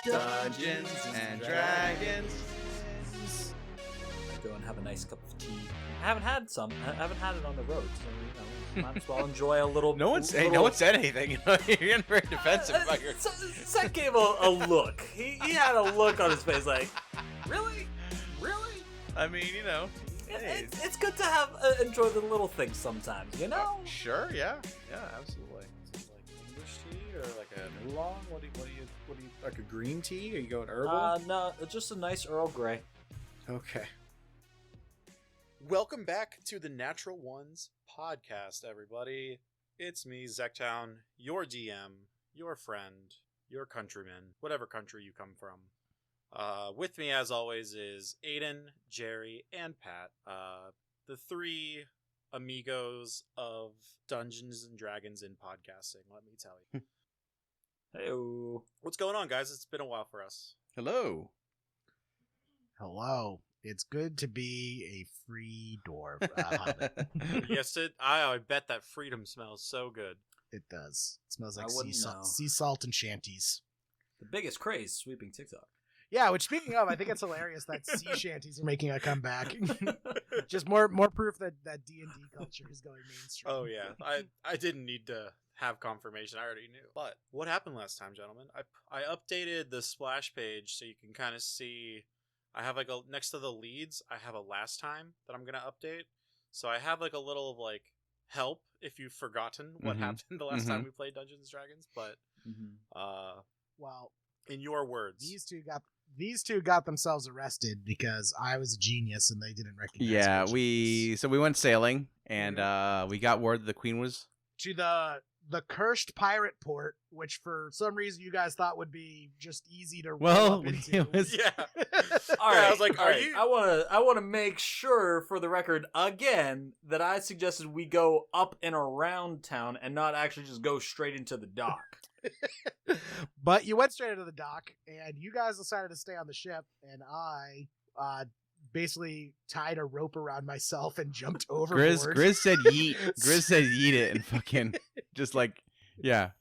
Dungeons and Dragons. Go and have a nice cup of tea. I haven't had some. I haven't had it on the road, so might as well enjoy a little. No one said anything. You're getting very defensive about your. Seth gave a look. He had a look on his face, like, really. I mean, It's good to have enjoy the little things sometimes, you know. Sure, yeah, absolutely. Like English tea or like a oolong? What do you like a green tea? Are you going herbal? No, just a nice Earl Grey. Okay. Welcome back to the Natural Ones podcast, everybody. It's me, Zektown, your DM, your friend, your countryman, whatever country you come from. With me, as always, is Aiden, Jerry, and Pat, the three amigos of Dungeons and Dragons in podcasting, let me tell you. Hey-o. What's going on, guys? It's been a while for us. Hello. It's good to be a free dwarf. Yes, I bet that freedom smells so good. It does. It smells like I wouldn't know. sea salt and shanties. The biggest craze sweeping TikTok. Yeah, which speaking of, I think it's hilarious that sea shanties are making a comeback. Just more proof that D&D culture is going mainstream. Oh yeah, I didn't need to have confirmation. I already knew. But what happened last time, gentlemen? I updated the splash page so you can kind of see. I have like next to the leads, I have a last time that I'm gonna update. So I have like a little like help if you've forgotten what happened the last time we played Dungeons and Dragons. But well, in your words, these two got themselves arrested because I was a genius and they didn't recognize. Yeah, we went sailing and we got word the queen was to the cursed pirate port, which for some reason you guys thought would be just easy to roll up into. It was... yeah. All right, I was like, all right. I want to make sure for the record again that I suggested we go up and around town and not actually just go straight into the dock. But you went straight into the dock, and you guys decided to stay on the ship, and I basically tied a rope around myself and jumped overboard. Grizz said yeet. Grizz said yeet it and fucking just like, yeah.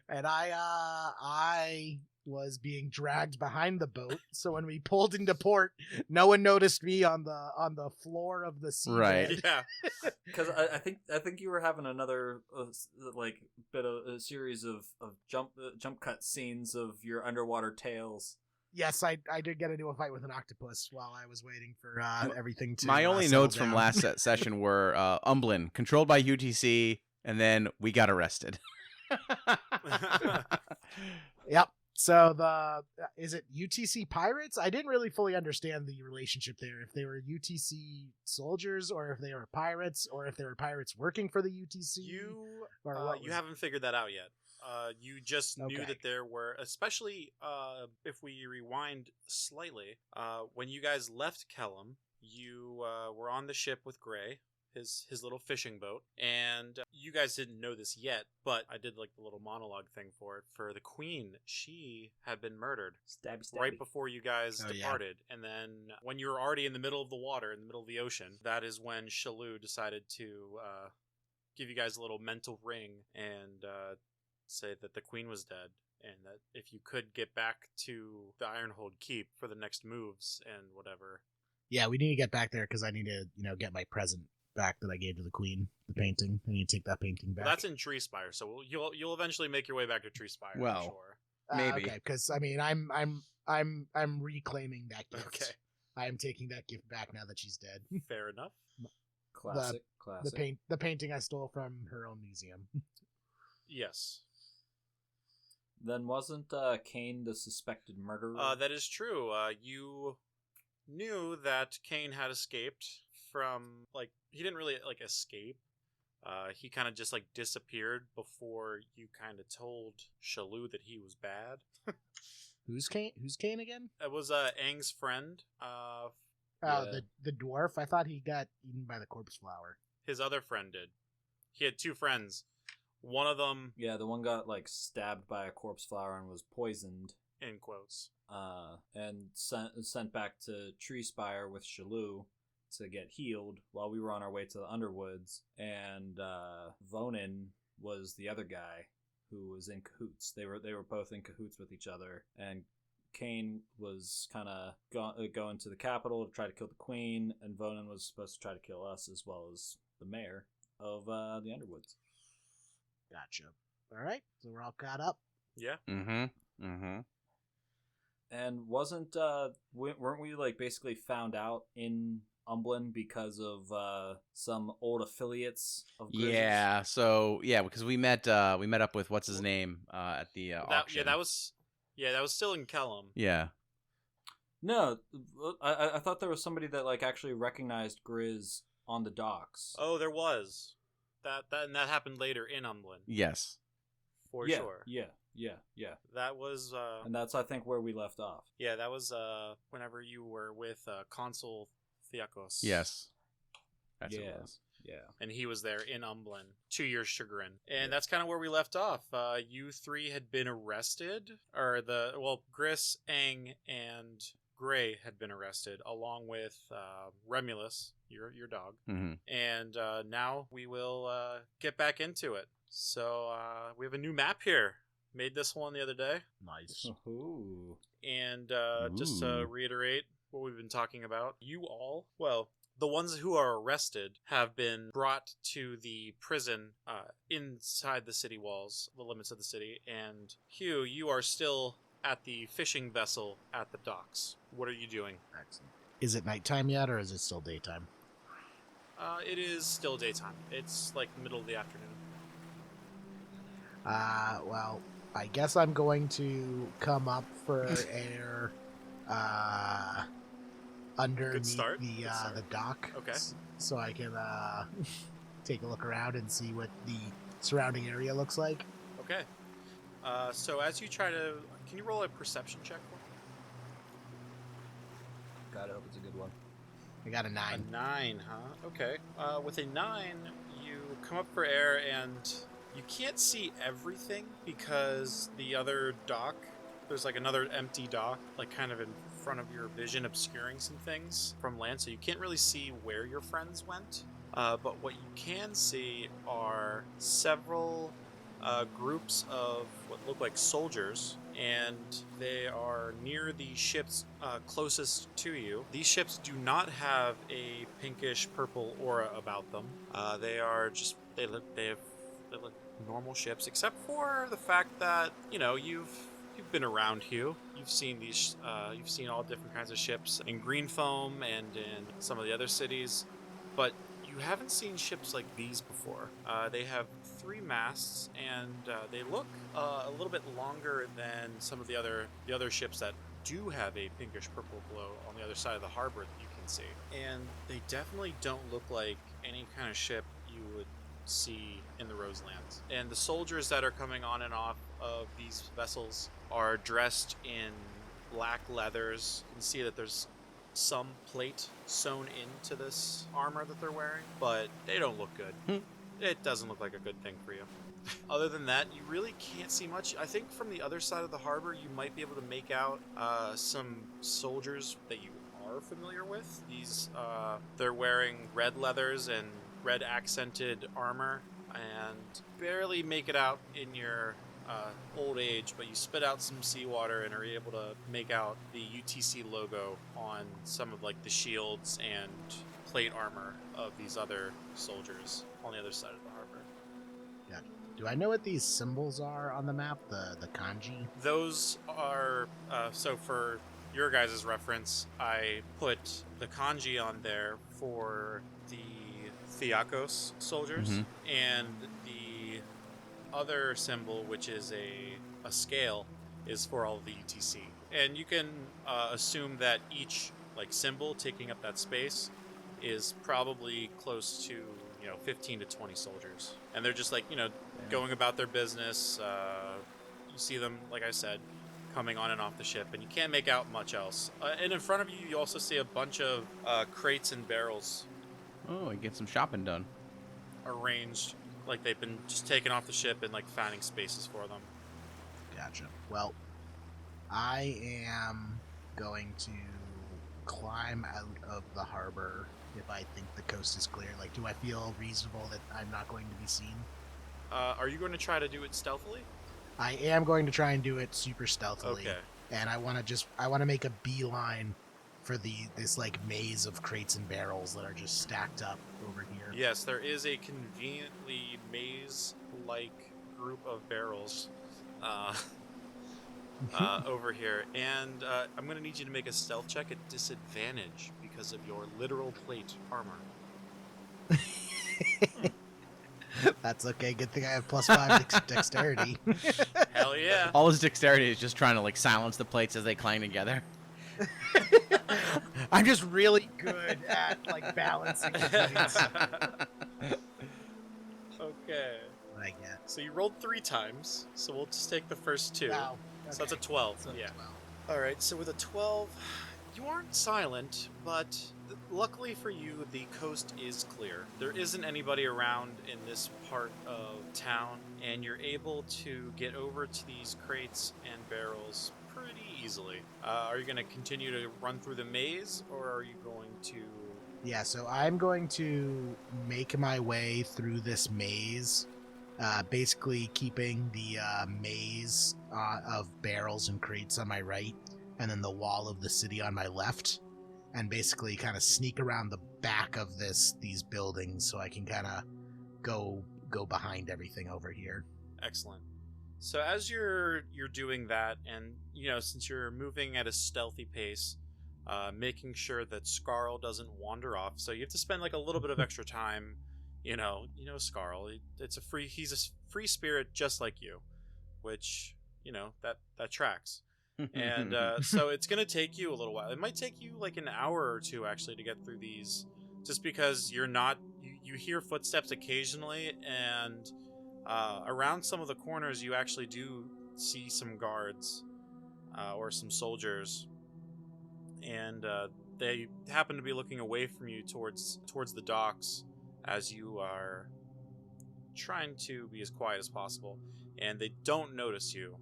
And I was being dragged behind the boat, so when we pulled into port, no one noticed me on the floor of the sea. Right. Yeah. Because I think you were having another like bit of a series of jump cut scenes of your underwater tales. Yes, I did get into a fight with an octopus while I was waiting for everything to. My only notes from last session were Umblin, controlled by UTC, and then we got arrested. Yep. So is it UTC pirates? I didn't really fully understand the relationship there. If they were UTC soldiers, or if they were pirates, or if they were pirates working for the UTC. You haven't figured that out yet. You just knew that there were, especially if we rewind slightly, when you guys left Kellum, you were on the ship with Gray, his little fishing boat, and you guys didn't know this yet, but I did like the little monologue thing for it. For the queen, she had been murdered Stabby. right before you guys departed. Yeah. And then when you were already in the middle of the water, in the middle of the ocean, that is when Shalou decided to give you guys a little mental ring and say that the queen was dead, and that if you could get back to the Ironhold Keep for the next moves and whatever. Yeah, we need to get back there because I need to, get my present back that I gave to the queen, the painting. I need to take that painting back. Well, that's in Tree Spire, so you'll eventually make your way back to Tree Spire. Well, I'm sure. Maybe. Okay, because I mean, I'm reclaiming that gift. Okay. I am taking that gift back now that she's dead. Fair enough. Classic. The painting I stole from her own museum. Yes. Then wasn't Kane the suspected murderer? That is true. You knew that Kane had escaped from, like, he didn't really, like, escape. He kind of just, like, disappeared before you kind of told Shalou that he was bad. Who's Kane? Who's Kane again? It was Aang's friend. The dwarf. I thought he got eaten by the corpse flower. His other friend did. He had two friends. One of them... Yeah, the one got, like, stabbed by a corpse flower and was poisoned. In quotes. And sent back to Tree Spire with Shalou to get healed while we were on our way to the Underwoods. And Vonin was the other guy who was in cahoots. They were both in cahoots with each other, and Kane was kind of going to the capital to try to kill the queen, and Vonan was supposed to try to kill us as well as the mayor of the Underwoods. Gotcha. All right, so we're all caught up. Yeah. And weren't we like basically found out in Umblin because of some old affiliates of Grizz's? Yeah. So because we met up with what's his name at the auction. That was still in Kellum. Yeah. No, I thought there was somebody that like actually recognized Grizz on the docks. Oh, there was. That happened later in Umblin. Yes. For sure. Yeah. That was and that's I think where we left off. Yeah, that was whenever you were with Consul Theakos. Yes. That's what it was. Yeah. And he was there in Umblin, to your chagrin. And that's kind of where we left off. You three had been arrested, or Gris, Aang, and Gray had been arrested, along with Remulus, your dog. Mm-hmm. And now we will get back into it. So we have a new map here. Made this one the other day. Nice. Ooh. And just to reiterate what we've been talking about, the ones who are arrested have been brought to the prison inside the city walls, the limits of the city. And Hugh, you are still at the fishing vessel at the docks. What are you doing? Excellent. Is it nighttime yet, or is it still daytime? It is still daytime. It's like middle of the afternoon. Well, I guess I'm going to come up for air underneath the dock. Okay. So I can take a look around and see what the surrounding area looks like. Okay. So as you try to... Can you roll a perception check for me? God, I hope it's a good one. I got a 9. A 9, huh? Okay. With a 9, you come up for air and you can't see everything because the other dock, there's like another empty dock, like kind of in front of your vision, obscuring some things from land, so you can't really see where your friends went. But what you can see are several groups of what look like soldiers, and they are near the ships closest to you. These ships do not have a pinkish purple aura about them. They look normal ships, except for the fact that you've been around, Hugh. You've seen these. You've seen all different kinds of ships in Greenfoam and in some of the other cities, but you haven't seen ships like these before. They have 3 masts, and they look a little bit longer than some of the other ships that do have a pinkish purple glow on the other side of the harbor that you can see. And they definitely don't look like any kind of ship you would see in the Roselands. And the soldiers that are coming on and off of these vessels are dressed in black leathers. You can see that there's some plate sewn into this armor that they're wearing, but they don't look good. It doesn't look like a good thing for you. Other than that, you really can't see much. I think from the other side of the harbor, you might be able to make out some soldiers that you are familiar with. These, they're wearing red leathers and red accented armor, and barely make it out in your old age, but you spit out some seawater and are able to make out the UTC logo on some of like the shields and plate armor of these other soldiers on the other side of the harbor. Yeah. Do I know what these symbols are on the map? The kanji? Those are so for your guys' reference, I put the kanji on there for the Theakos soldiers, and the other symbol, which is a scale, is for all of the UTC. And you can assume that each like symbol taking up that space is probably close to 15 to 20 soldiers, and they're just like going about their business. You see them, like I said, coming on and off the ship, and you can't make out much else. And in front of you, you also see a bunch of crates and barrels. Oh, I get some shopping done. Arranged like they've been just taken off the ship and like finding spaces for them. Gotcha. Well, I am going to climb out of the harbor if I think the coast is clear. Like, do I feel reasonable that I'm not going to be seen? Are you going to try to do it stealthily? I am going to try and do it super stealthily. Okay. And I want to make a beeline for this like maze of crates and barrels that are just stacked up over here. Yes, there is a conveniently maze-like group of barrels over here, and I'm going to need you to make a stealth check at disadvantage because of your literal plate armor. That's okay. Good thing I have +5 dexterity. Hell yeah. All his dexterity is just trying to like silence the plates as they clang together. I'm just really good at like balancing the plates. Okay. What I get. So you rolled 3 times, so we'll just take the first 2. Wow. So that's a 12. So Yeah. 12. All right, so with a 12, you aren't silent, but luckily for you, the coast is clear. There isn't anybody around in this part of town, and you're able to get over to these crates and barrels pretty easily. Are you going to continue to run through the maze, or are you going to... Yeah, so I'm going to make my way through this maze, basically keeping the maze of barrels and crates on my right, and then the wall of the city on my left, and basically kind of sneak around the back of these buildings so I can kind of go behind everything over here. Excellent. So as you're doing that, and since you're moving at a stealthy pace, making sure that Scarl doesn't wander off, so you have to spend like a little bit of extra time. Scarl. He's a free spirit just like you, which that tracks. And so it's gonna take you a little while. It might take you like an hour or 2 actually to get through these, just because you're not. You hear footsteps occasionally, and around some of the corners you actually do see some guards or some soldiers, and they happen to be looking away from you towards the docks as you are trying to be as quiet as possible, and they don't notice you.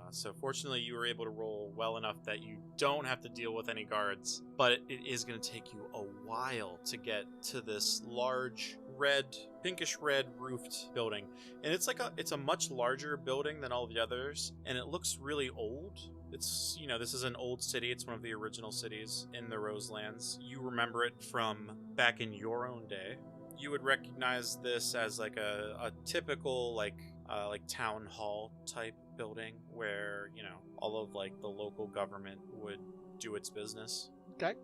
So fortunately you were able to roll well enough that you don't have to deal with any guards, but it is going to take you a while to get to this large pinkish red roofed building, and it's a much larger building than all the others, and it looks really old. It's this is an old city. It's one of the original cities in the Roselands. You remember it from back in your own day. You would recognize this as like a typical like town hall type building where all of like the local government would do its business. Okay,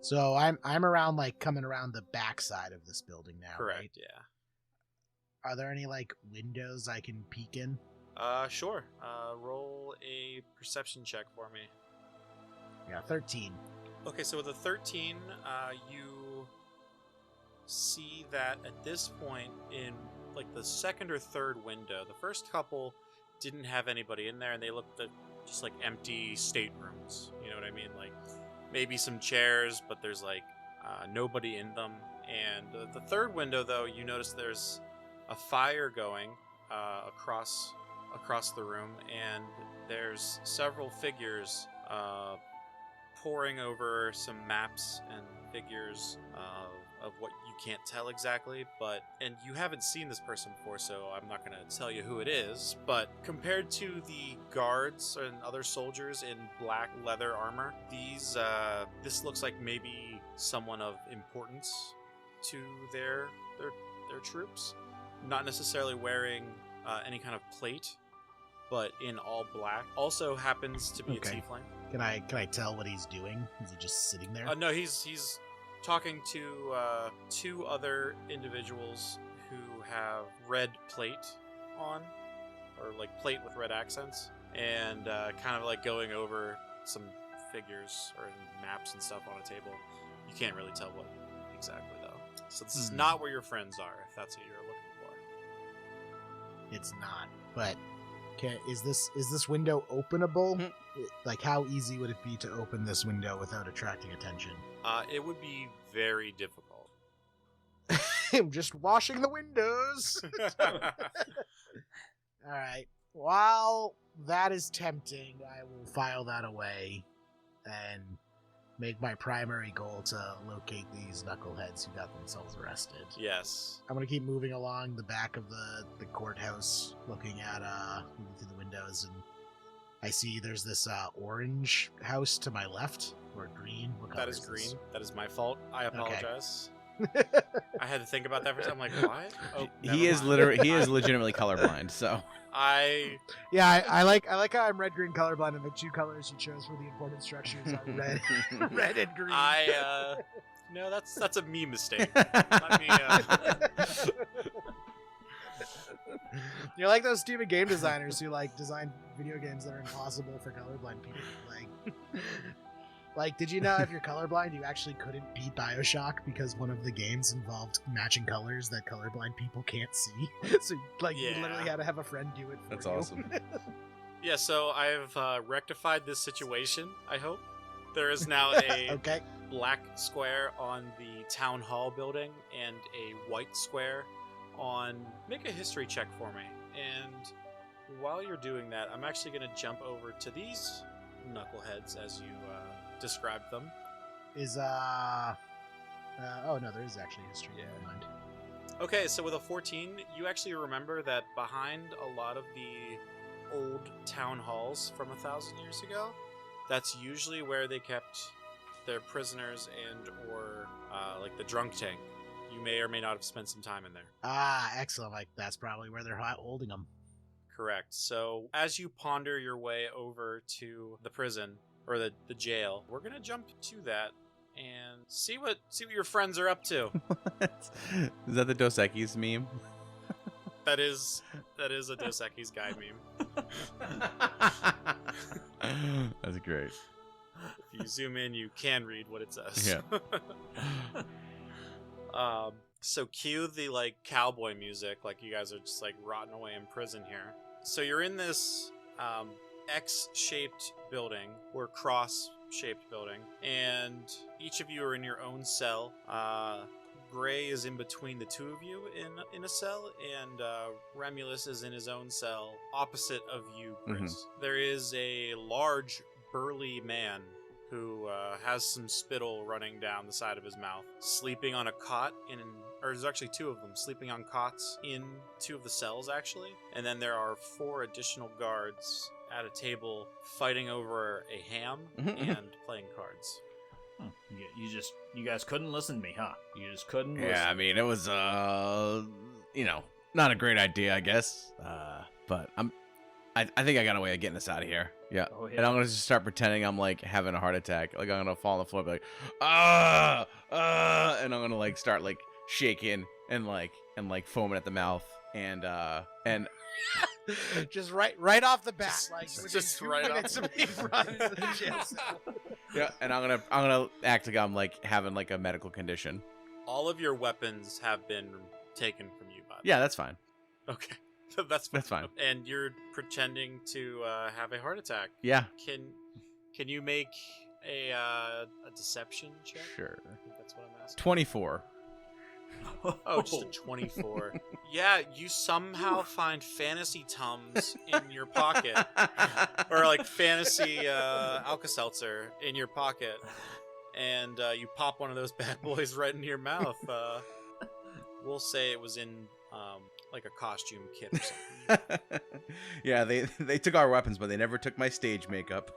so I'm around like coming around the back side of this building now. Correct. Right? Yeah. Are there any like windows I can peek in? Sure. Roll a perception check for me. Yeah, 13. Okay, so with a 13, you see that at this point in like the second or third window, the first couple didn't have anybody in there, and they looked at just like empty staterooms. You know what I mean? Like maybe some chairs, but there's like nobody in them. And the third window, though, you notice there's a fire going across the room, and there's several figures poring over some maps and figures of what you can't tell exactly, and you haven't seen this person before, so I'm not going to tell you who it is, but compared to the guards and other soldiers in black leather armor, this looks like maybe someone of importance to their troops, not necessarily wearing any kind of plate, but in all black. Also happens to be a tiefling. Can I tell what he's doing? Is he just sitting there? No, he's talking to 2 other individuals who have red plate on, or like plate with red accents, and kind of like going over some figures or maps and stuff on a table. You can't really tell what exactly though. So this is not where your friends are, if that's what you're looking for. It's not, but is this window openable? Like, how easy would it be to open this window without attracting attention? It would be very difficult. I'm just washing the windows. All right. While that is tempting, I will file that away and make my primary goal to locate these knuckleheads who got themselves arrested. Yes. I'm gonna keep moving along the back of the courthouse, looking at moving through the windows, and I see there's this orange house to my left, or green. What color That is this? green. That is my fault. I apologize. Okay. I had to think about that for a second. I'm like, what? Oh, He never is mind. he is legitimately colorblind. So Yeah, I like how I'm red green colorblind, and the two colors you chose for the important structures are red, red and green. No, that's a me mistake. Let me. You're like those stupid game designers who like design video games that are impossible for colorblind people. Like, did you know if you're colorblind, you actually couldn't beat BioShock because one of the games involved matching colors that colorblind people can't see? So, like, you literally had to have a friend do it for that's you. awesome. Yeah, so I've rectified this situation, I hope. There is now a Okay. black square on the town hall building and a white square on... Make a history check for me. And while you're doing that, I'm actually going to jump over to these knuckleheads as you described them. Oh no, there is actually history. Yeah. Never mind. Okay, so with a 14, you actually remember that behind a lot of the old town halls from 1,000 years ago, that's usually where they kept their prisoners and or like the drunk tank. You may or may not have spent some time in there. Ah, excellent. Like, that's probably where they're holding them. Correct. So as you ponder your way over to the prison or the jail, we're gonna jump to that and see what your friends are up to. Is that the Dos Equis meme? That is a Dos Equis guide meme. That's great. If you zoom in, you can read what it says. Yeah. So cue the like cowboy music, like you guys are just like rotting away in prison here. So you're in this X-shaped building or cross-shaped building, and each of you are in your own cell. Gray is in between the two of you in a cell, and Remulus is in his own cell opposite of you, Chris. Mm-hmm. There is a large, burly man who has some spittle running down the side of his mouth, sleeping on a cot or there's actually two of them sleeping on cots in two of the cells, actually. And then there are 4 additional guards at a table fighting over a ham and playing cards. You guys couldn't listen to me, huh? You just couldn't listen. Yeah, I mean, it was, not a great idea, I guess. But I think I got a way of getting us out of here. Yeah. Oh, yeah. And I'm going to just start pretending I'm, like, having a heart attack. Like, I'm going to fall on the floor and be like, and I'm going to, like, start, like, shaking and foaming at the mouth. And just right off the bat, just right off of me running to the jail cell. Yeah, and I'm gonna act like I'm like having like a medical condition. All of your weapons have been taken from you, bud. Yeah, that's fine. Okay. That's fine. And you're pretending to have a heart attack. Yeah. Can you make a deception check? Sure. I think that's what I'm asking. 24. Oh, just a 24. Yeah, you somehow find fantasy Tums in your pocket. Or like fantasy Alka-Seltzer in your pocket. And you pop one of those bad boys right into your mouth. We'll say it was in like a costume kit or something. Yeah, they took our weapons, but they never took my stage makeup.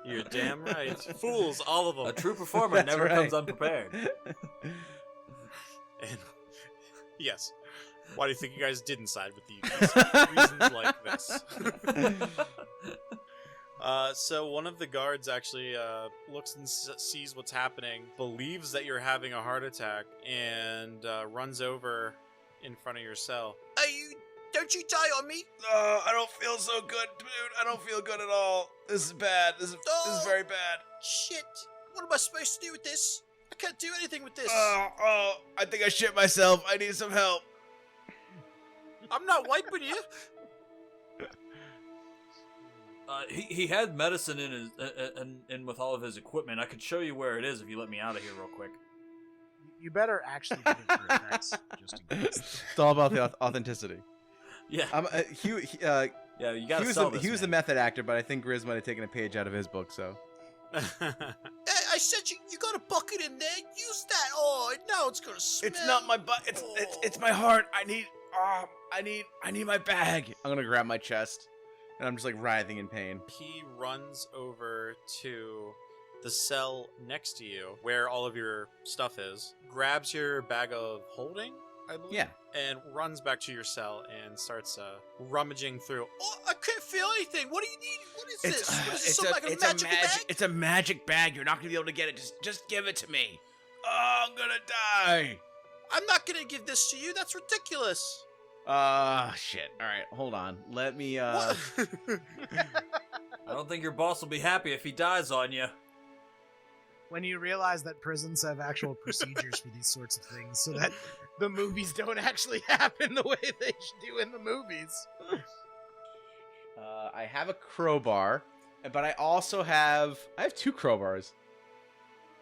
You're damn right. Fools, all of them. A true performer never comes unprepared. And yes. Why do you think you guys didn't side with the reasons like this? So one of the guards actually looks and sees what's happening, believes that you're having a heart attack, and runs over in front of your cell. Don't you die on me? I don't feel so good, dude. I don't feel good at all. This is bad. This is very bad. Shit. What am I supposed to do with this? I can't do anything with this. I think I shit myself. I need some help. I'm not wiping you. He had medicine in his and with all of his equipment. I could show you where it is if you let me out of here real quick. You better actually do it for effects, just in case. It's all about the authenticity. Yeah. Hugh, Yeah, you gotta He was sell the, this, he was the man. method actor, but I think Grizz might have taken a page out of his book. So I said you got a bucket in there. Use that. Oh, now it's gonna smell. it's not my butt. It's my heart. I need my bag. I'm gonna grab my chest, and I'm just like writhing in pain. He runs over to the cell next to you, where all of your stuff is, grabs your bag of holding, I believe, Yeah. and runs back to your cell and starts rummaging through. Oh, I can't feel anything. What do you need? What is this? What is this? Some like a magical bag? It's a magic bag. You're not gonna be able to get it. Just give it to me. Oh, I'm gonna die. I'm not gonna give this to you. That's ridiculous. Shit. All right, hold on. Let me. What? I don't think your boss will be happy if he dies on you. When you realize that prisons have actual procedures for these sorts of things, so that the movies don't actually happen the way they do in the movies. I have a crowbar, but I also have 2 crowbars.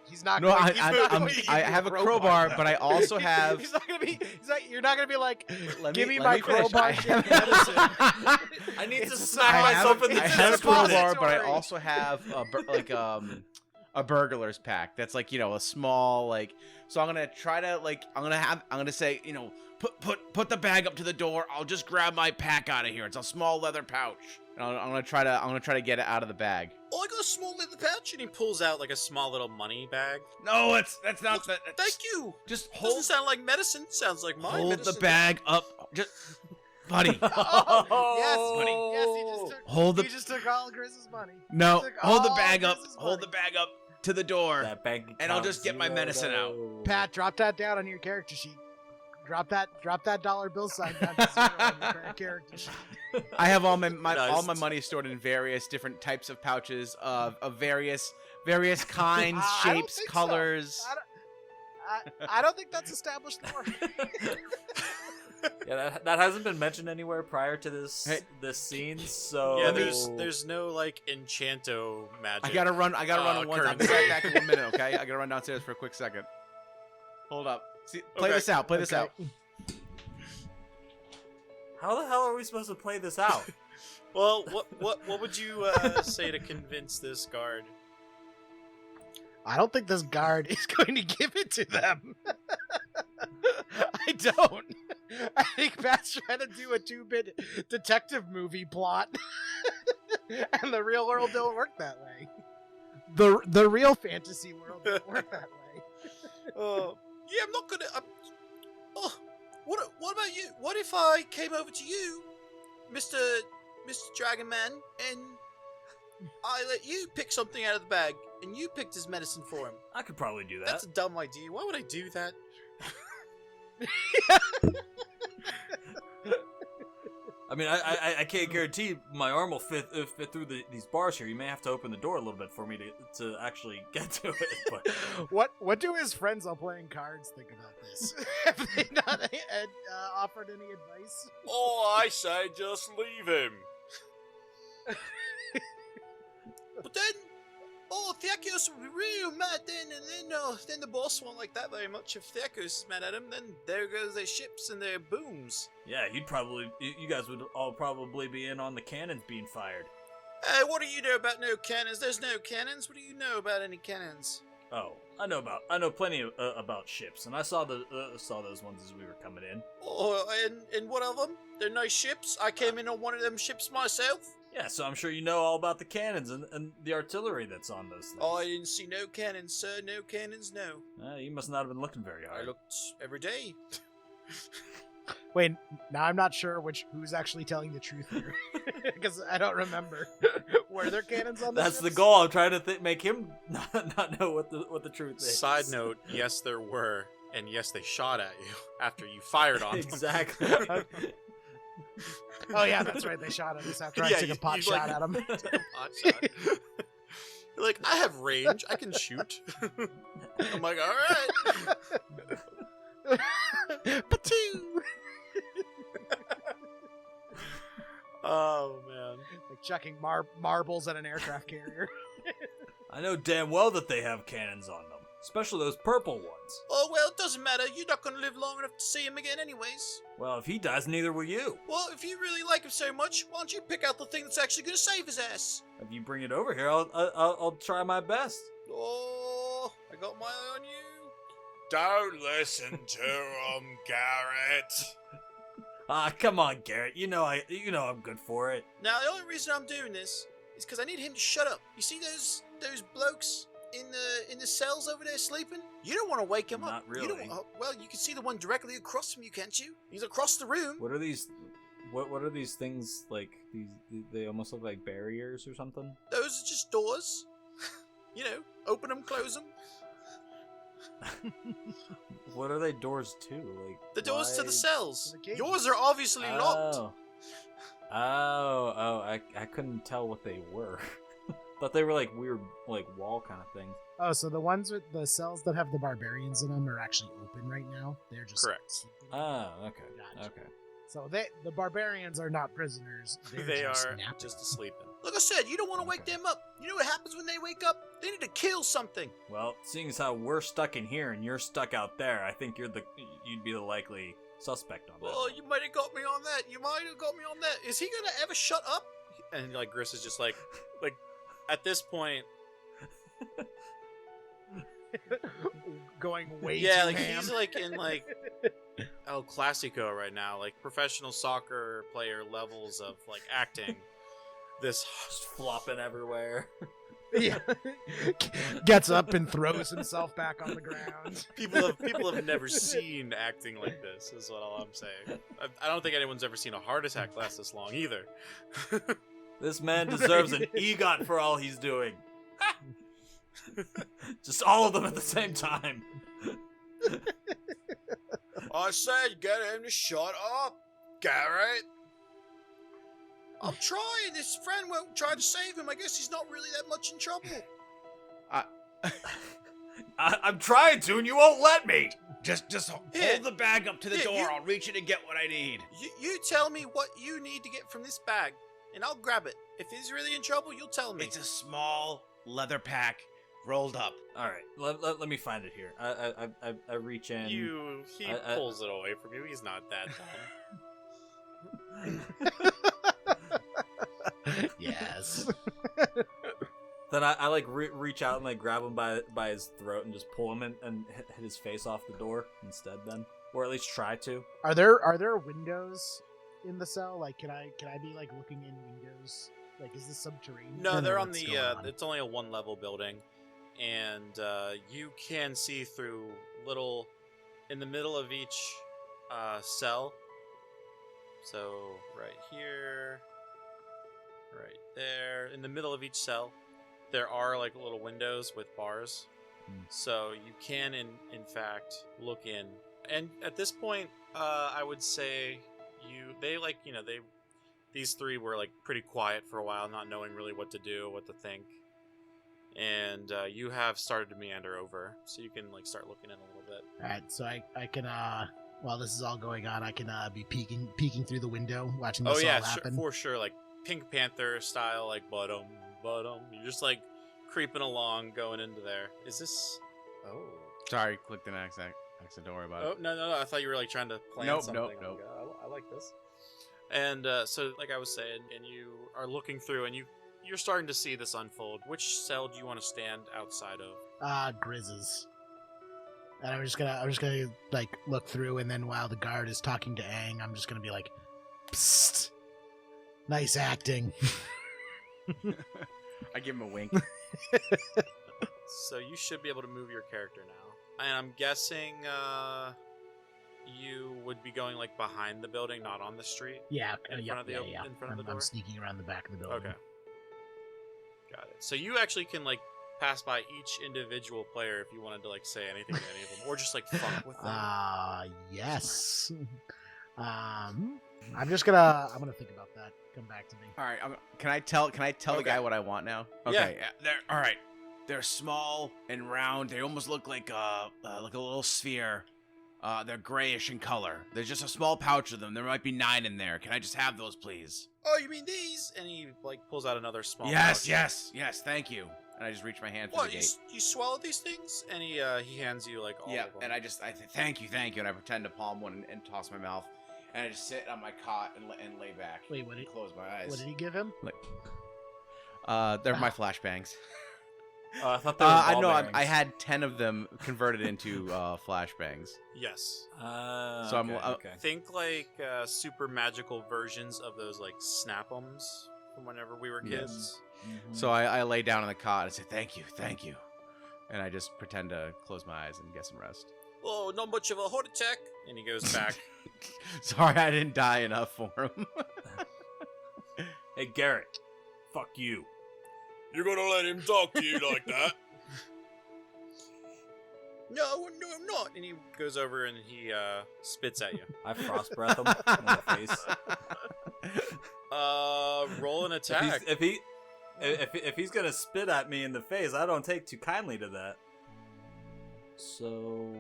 He's not. No, going, I he's not going to give I you have a crowbar, though. but I also have. He's not gonna be. You're not gonna be like, Let give me let my finish. crowbar. I shit have- medicine. I need to It's smack not- myself in the I chest. have a It's crowbar, but I depository. also have a burglar's pack. That's like a small like. So I'm gonna try to I'm gonna say put the bag up to the door. I'll just grab my pack out of here. It's a small leather pouch. And I'm gonna try to get it out of the bag. Oh, I got a small leather pouch, and he pulls out like a small little money bag. No, that's not that. Thank you. Just Doesn't hold sound like medicine. Sounds like my hold medicine. the bag up. Just buddy. Oh, yes, buddy. yes, he just took. Hold the He just took all Grizz's money. no. took Hold the all bag up. Grizz's Hold money. the bag up to the door. That bank And I'll account just get my medicine out. zeroed. Pat, drop that down on your character sheet. Drop that dollar bill sign down to 0 on your character sheet. I have all my Nice. all my money stored in various different types of pouches of various kinds, I don't shapes, think so. colors. I don't think that's established lore. Yeah, that hasn't been mentioned anywhere prior to this Hey. this scene. So Yeah, there's no like enchanto magic. I gotta run. I'll be right back in 1 minute. Okay, I gotta run downstairs for a quick second. Hold up. See, play Okay. this out. Play this out. How the hell are we supposed to play this out? Well, what would you say to convince this guard? I don't think this guard is going to give it to them. I don't. I think Pat's trying to do a 2-bit detective movie plot, and the real world don't work that way. The real fantasy world don't work that way. Yeah, I'm not gonna. What about you? What if I came over to you, Mr. Dragon Man, and I let you pick something out of the bag, and you picked his medicine for him? I could probably do that. That's a dumb idea. Why would I do that? I mean, I can't guarantee my arm will fit through these bars here. You may have to open the door a little bit for me to actually get to it. But What do his friends all playing cards think about this? Have they not offered any advice? Oh, I say just leave him. But then, Theakos will be real mad then, and then the boss won't like that very much. If Theakos is mad at him, then there goes their ships and their booms. yeah, you guys would all probably be in on the cannons being fired. What do you know about no cannons? There's no cannons. What do you know about any cannons? Oh, I know plenty about ships, and I saw those ones as we were coming in. Oh, and what of them? They're nice ships. I came in on one of them ships myself. Yeah, so I'm sure you know all about the cannons and the artillery that's on those things. Oh, I didn't see no cannons, sir. No cannons, no. You must not have been looking very I hard. looked every day. Wait, now I'm not sure who's actually telling the truth here, because I don't remember. Were there cannons on the That's the ships? goal. I'm trying to make him not know what the truth is. Side note, yes, there were. And yes, they shot at you after you fired on them. Exactly. Oh yeah, that's right. They shot at us after I took a pot shot at him. Pot shot. You're like, I have range. I can shoot. I'm like, all right. Patoo! Oh, man. Like chucking marbles at an aircraft carrier. I know damn well that they have cannons on them, especially those purple ones. Oh, well, it doesn't matter. You're not gonna live long enough to see him again anyways. Well, if he does, neither will you. Well, if you really like him so much, why don't you pick out the thing that's actually gonna save his ass? If you bring it over here, I'll try my best. Oh, I got my eye on you. Don't listen to him, Garrett. Ah, come on, Garrett. You know I'm good for it. Now, the only reason I'm doing this is because I need him to shut up. You see those blokes in the cells over there sleeping? You don't want to wake him up. Not really. You don't, well, you can see the one directly across from you, can't you? He's across the room. What are these? What are these things like? They almost look like barriers or something. Those are just doors. You know, open them, close them. What are they doors to? Like the doors to the cells. To the cages. Yours are obviously locked. I couldn't tell what they were. Thought they were like weird, like wall kind of things. Oh, so the ones with the cells that have the barbarians in them are actually open right now. They're just correct. Oh, okay, Gotcha. okay. So the barbarians are not prisoners. They are napping. just asleep. Like I said, you don't want to wake them up. You know what happens when they wake up? They need to kill something. Well, seeing as how we're stuck in here and you're stuck out there, I think you'd be the likely suspect on that. Well, you might have got me on that. You might have got me on that. Is he gonna ever shut up? And like Gris is just like at this point, going way yeah, too like ham. he's like in like El Clasico right now, like professional soccer player levels of like acting. This Just flopping everywhere. Yeah. Gets up and throws himself back on the ground. people have never seen acting like this. Is what all I'm saying. I don't think anyone's ever seen a heart attack last this long either. This man deserves an EGOT for all he's doing. Just all of them at the same time. I said, get him to shut up, Garrett. I'm trying. His friend won't try to save him. I guess he's not really that much in trouble. I'm trying to, and you won't let me. Just Here. hold the bag up to the Here, door. you- I'll reach it and get what I need. You tell me what you need to get from this bag, and I'll grab it. If he's really in trouble, you'll tell me. It's a small leather pack rolled up. All right, let me find it here. I reach in. He I- pulls it away from you. He's not that dumb. Yes. Then I like reach out and like grab him by his throat and just pull him in and hit his face off the door instead. Then, or at least try to. Are there windows in the cell? Like, can I be like looking in windows? Like, is this subterranean? I No, don't they're know on what's the. going on. It's only a one-level building, and you can see through little in the middle of each cell. So right here, right there, in the middle of each cell, there are like little windows with bars. So you can, in fact, look in. And at this point, I would say these three were like pretty quiet for a while, not knowing really what to do, what to think. And you have started to meander over, so you can like start looking in a little bit. All right, so I can while this is all going on, I can be peeking through the window, watching this Oh yeah, all happen. for sure, like Pink Panther style, like bottom. You're just like creeping along, going into there. Is this? Oh. Sorry, clicked an exit. Don't worry about Oh it. no! I thought you were like trying to plan Nope, something. nope. I like this. And so, like I was saying, and you are looking through, and you're starting to see this unfold. Which cell do you want to stand outside of? Grizz's. And I'm just gonna like look through, and then while the guard is talking to Aang, I'm just gonna be like, "Psst, nice acting." I give him a wink. So you should be able to move your character now. And I'm guessing you would be going like behind the building, not on the street. Yeah, In front of the in front of the door? I'm sneaking around the back of the building. Okay. Got it. So you actually can like pass by each individual player if you wanted to like say anything to any of them, or just like fuck with them. Yes. I'm gonna think about that. Come back to me. All right, can I tell the Okay. guy what I want now? Okay, they're all right. They're small and round. They almost look like a little sphere. They're grayish in color. There's just a small pouch of them. There might be 9 in there. Can I just have those, please? Oh, you mean these? And he like pulls out another small. Yes, pouch. yes. Thank you. And I just reach my hand through What, the gate. you swallow these things? And he hands you like all Yeah, of them. and I thank you, and I pretend to palm one and toss my mouth, and I just sit on my cot and lay back. Wait, what and did close my eyes. What did he give him? They're my flashbangs. Oh, I thought they were ball I know. bearings. I had 10 of them converted into flashbangs. Yes. So I'm okay. Think like super magical versions of those like Snap-ums from whenever we were Yes. kids. Mhm. So I lay down on the cot and say thank you, and I just pretend to close my eyes and get some rest. Oh, not much of a heart attack. And he goes back. Sorry, I didn't die enough for him. Hey, Garrett. Fuck you. You're gonna let him talk to you like that? No, I'm not. And he goes over and he spits at you. I frost breath him in the face. Roll an attack. If he's gonna spit at me in the face, I don't take too kindly to that. So,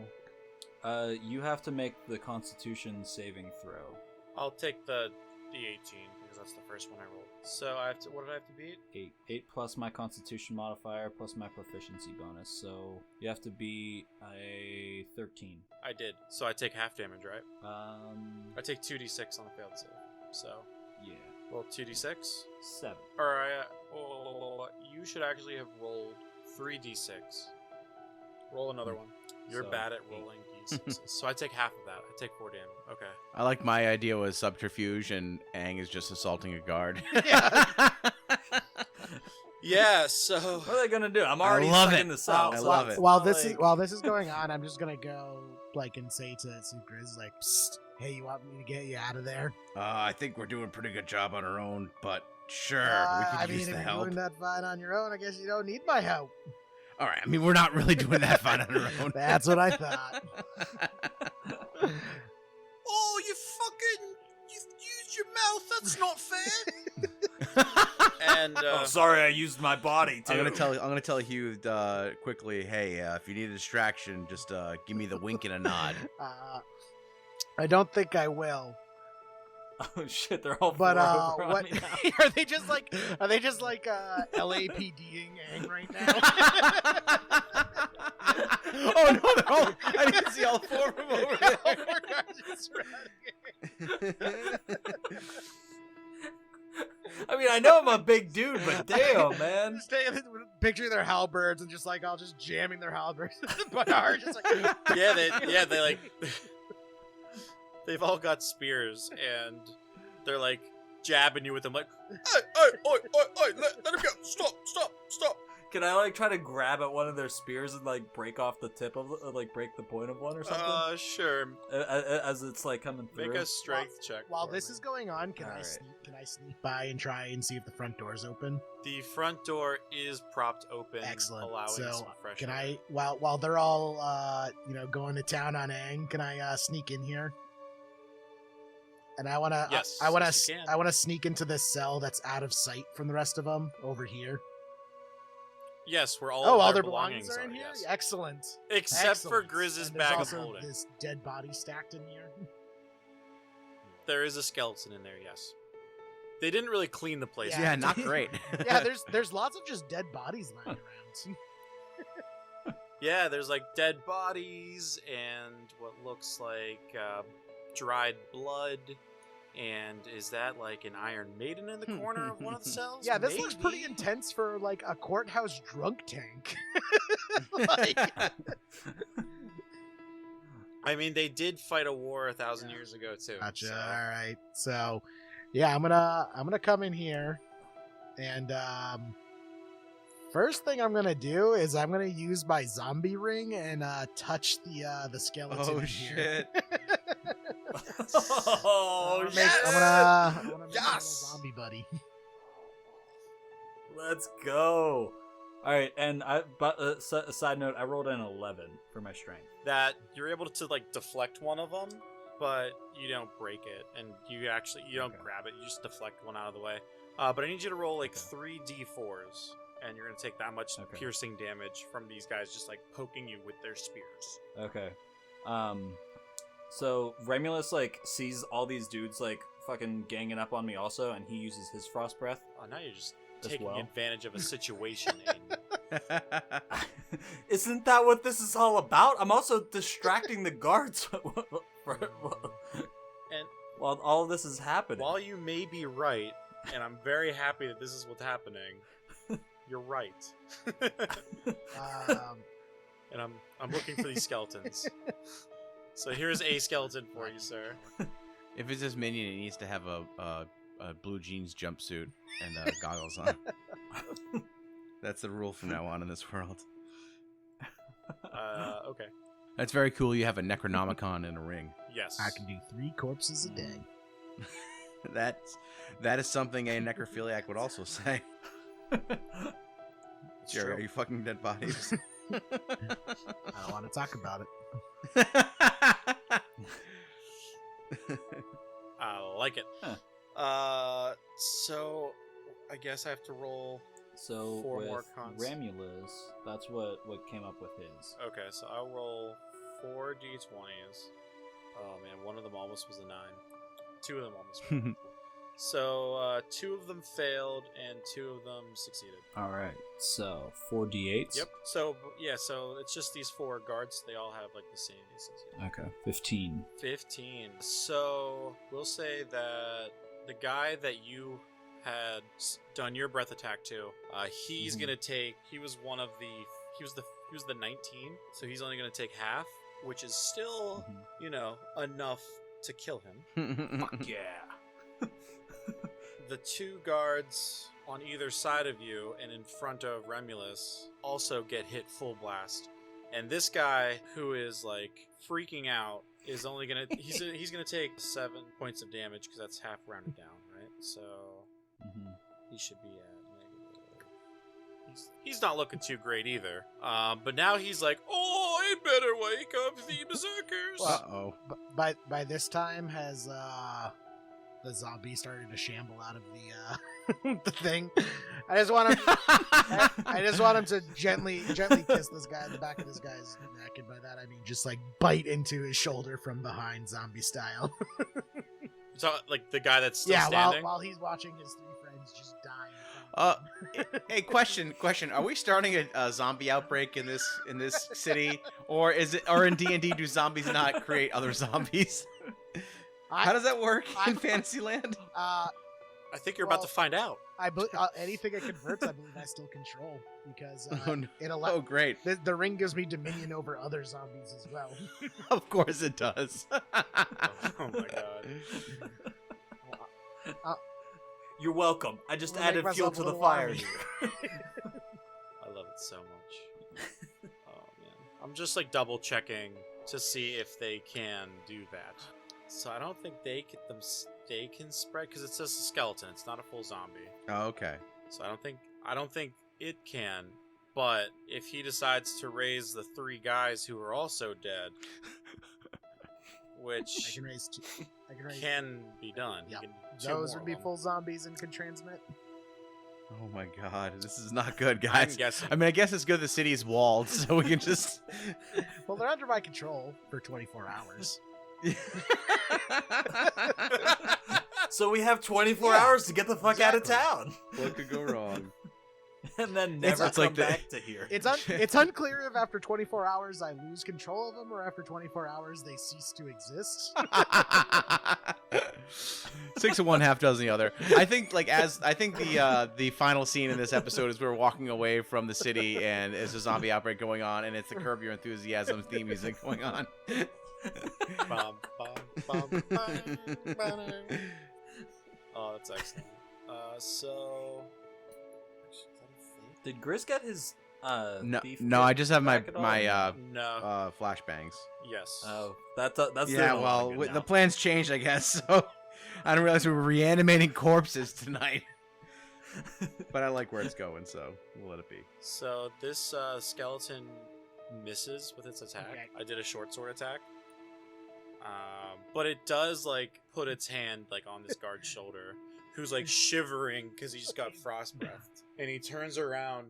you have to make the Constitution saving throw. I'll take the 18 because that's the first one I rolled. So I have to. What did I have to beat? 8 plus my Constitution modifier plus my proficiency bonus. So you have to beat a 13. I did. So I take half damage, right? Um, I take 2d6 on a failed save. So yeah, roll 2d6. 7. Or you should actually have rolled 3d6. Roll another one. You're So, bad at 8. rolling d6s. So I take half of that. I take 4 damage. Okay. I like my idea was subterfuge, and Aang is just assaulting a guard. Yeah. So What are they gonna do? I'm already love stuck it. in the cell. I love it. While this is going on, I'm just gonna go and say to Grizz like, Psst, hey, you want me to get you out of there? I think we're doing a pretty good job on our own, but sure, we I could mean, use if the you're help. doing that fine on your own, I guess you don't need my help. All right, I mean, we're not really doing that fine on our own. That's what I thought. Oh, you used your mouth. That's not fair. And Oh, sorry, I used my body too. I'm gonna tell Hugh quickly. Hey, if you need a distraction, just give me the wink and a nod. I don't think I will. Oh shit, they're all But four over on what me now. are they just like LAPDing Aang right now? Oh no, they're all, I didn't see all 4 of them over there. I mean, I know I'm a big dude, but damn, man. Just picture their halberds and just like all just jamming their halberds. But ours just like they like they've all got spears and they're like jabbing you with them like, hey, let him go, stop. Can I like try to grab at one of their spears and like break off the tip of like break the point of one or something? Sure. As it's like coming through. Make a strength check. while for this me. is going on, can I Alright. sneak by and try and see if the front door's open? The front door is propped open, Excellent. allowing So some fresh can air. I while they're all going to town on Aang, can I sneak in here? And I wanna Yes, I wanna yes, you can. I wanna sneak into this cell that's out of sight from the rest of them over here. Yes, we're all. All their their belongings are in here. Yes. Excellent. Except for Excellent. Grizz's And there's bag of also holding. this dead body stacked in here. There is a skeleton in there. Yes. They didn't really clean the place. Yeah, not great. Yeah, there's lots of just dead bodies lying around. Yeah, there's like dead bodies and what looks like dried blood. And is that like an Iron Maiden in the corner of one of the cells? Yeah, this looks pretty Maybe? intense for like a courthouse drunk tank. Like, I mean, they did fight a war 1,000 years ago too. gotcha. so- All right. So, yeah, I'm gonna come in here, and first thing I'm gonna do is I'm gonna use my zombie ring and touch the skeleton. Oh in shit! Here. Oh, I'm yes! gonna make a little Yes! zombie buddy. Let's go. All right, and a side note, I rolled an 11 for my strength. That you're able to like deflect one of them, but you don't break it, and you don't Okay. grab it. You just deflect one out of the way. But I need you to roll like Okay. 3 d4s, and you're gonna take that much Okay. piercing damage from these guys just like poking you with their spears. Okay. So Remulus like sees all these dudes like fucking ganging up on me also, and he uses his frost breath. Oh, now you're just As taking well. advantage of a situation. Aiden. Isn't that what this is all about? I'm also distracting the guards And while all of this is happening. while you may be right, and I'm very happy that this is what's happening, you're right. And I'm looking for these skeletons. So here's a skeleton for you, sir. If it's this minion, it needs to have a blue jeans jumpsuit and goggles on. That's the rule from now on in this world. Okay. That's very cool. You have a Necronomicon in a ring. Yes. I can do 3 corpses a day. That is something a necrophiliac would also say. It's Jerry, true. are you fucking dead bodies? I don't want to talk about it. I like it. Huh. So I guess I have to roll. So 4 with more cons. Ramulus, that's what came up with his. Okay, so I'll roll 4 d20s. Oh man, one of them almost was a 9. 2 of them almost were. So 2 of them failed and 2 of them succeeded. All right, so 4d8s. Yep. So yeah, so it's just these 4 guards. They all have like the same ACs. Okay, 15. 15. So we'll say that the guy that you had done your breath attack to, he's Mhm. gonna take. He was one of the. He was the 19. So he's only gonna take half, which is still, enough to kill him. Fuck yeah. The 2 guards on either side of you and in front of Remulus also get hit full blast. And this guy who is like freaking out is only gonna he's gonna take 7 points of damage because that's half rounded down, right? So he should be at negative. He's not looking too great either. But now he's like, oh, I better wake up the berserkers. Uh-oh. By this time, has the zombie started to shamble out of the the thing? I just want him. I just want him to gently kiss this guy in the back of this guy's neck, and by that I mean just like bite into his shoulder from behind, zombie style. So like the guy that's still standing. while he's watching his 3 friends just die. in front of him. Hey, question. Are we starting a zombie outbreak in this city, or in D&D do zombies not create other zombies? How does that work in Fantasyland? I think you're about to find out. Anything it converts, I believe I still control because Oh, no. it Oh, great. the ring gives me dominion over other zombies as well. Of course it does. Oh my god. You're welcome. I just I'll added make fuel myself to a the little fire army. here. I love it so much. Oh man. I'm just like double checking to see if they can do that. So I don't think they can spread because it says a skeleton. It's not a full zombie. Oh, okay. So I don't think it can. But if he decides to raise the 3 guys who are also dead, I which can raise 2. I can raise. can be done. Yeah. You can- 2 Those more would be of them. full zombies and can transmit. Oh my god, this is not good, I'm guys. guessing. I mean, I guess it's good the city is walled, so we can just. Well, they're under my control for 24 hours. So we have 24 Yeah, hours to get the fuck out of exactly. town. What could go wrong? And then never It's come like the- back to here. It's unclear if after 24 hours I lose control of them or after 24 hours they cease to exist. 6 of one, half dozen the other. I think the final scene in this episode is we're walking away from the city and there's a zombie outbreak going on, and it's the Curb Your Enthusiasm theme music going on. Bum, bum, bum, bum, bum. Oh, that's excellent. So. Did Grizz get his No, thief no, kit I just have my back at all? No. flashbangs. Yes. Oh, that's Yeah, doing a lot well, of good the now. plans changed, I guess. So I didn't realize we were reanimating corpses tonight. But I like where it's going, so we'll let it be. So this skeleton misses with its attack. Okay. I did a short sword attack. But it does like put its hand like on this guard's shoulder, who's like shivering because he just got frost breathed, and he turns around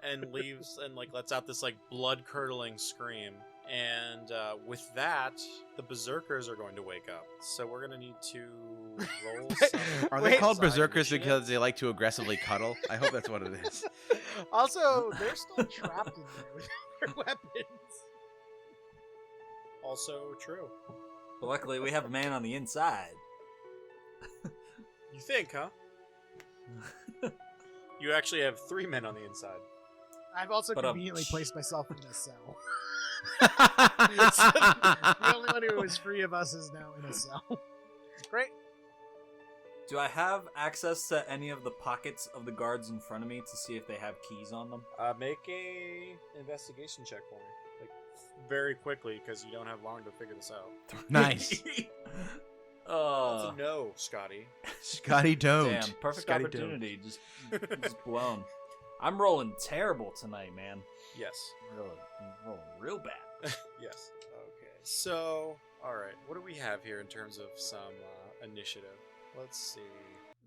and leaves and like lets out this like blood curdling scream, And with that, the berserkers are going to wake up. So we're going to need to roll some. Are they called side berserkers initiative. because they like to aggressively cuddle? I hope that's what it is. Also, they're still trapped in there with their weapons. Also true. But luckily, we have a man on the inside. You think, huh? You actually have 3 men on the inside. I've also But, conveniently placed myself in a cell. So the only one who is free of us is now in a cell. Great. Do I have access to any of the pockets of the guards in front of me to see if they have keys on them? Make a investigation check for me, like very quickly, because you don't have long to figure this out. Nice. That's a no, Scotty. Scotty don't. Damn, perfect Scotty opportunity. Just blown. I'm rolling terrible tonight, man. Yes. I'm rolling real bad. Yes. Okay. So, all right. What do we have here in terms of some initiative? Let's see.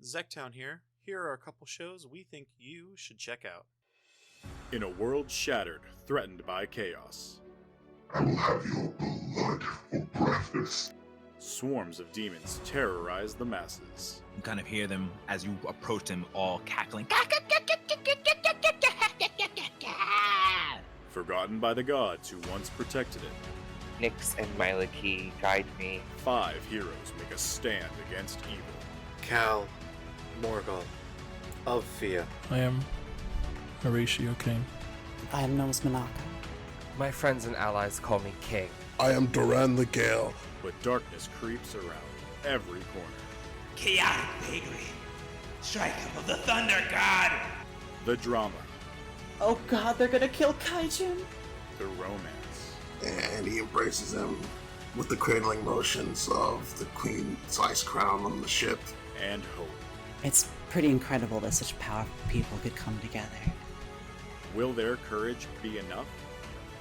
Zektown here. Here are a couple shows we think you should check out. In a world shattered, threatened by chaos, I will have your blood for breakfast. swarms of demons terrorize the masses. You kind of hear them as you approach them, all cackling. Forgotten by the gods who once protected it, Nyx and Mylaki guide me. 5 heroes make a stand against evil. Cal, Morgul, of Fia. I am Horatio Kane. I am Nose Manaka. My friends and allies call me King. I am Duran the Gale. But darkness creeps around every corner. Chaotic vagary. Strike of the Thunder God. The drama, Oh god, they're gonna kill Kaijin! the romance, And he embraces him with the cradling motions of the queen's ice crown on the ship. and hope. It's pretty incredible that such powerful people could come together. Will their courage be enough?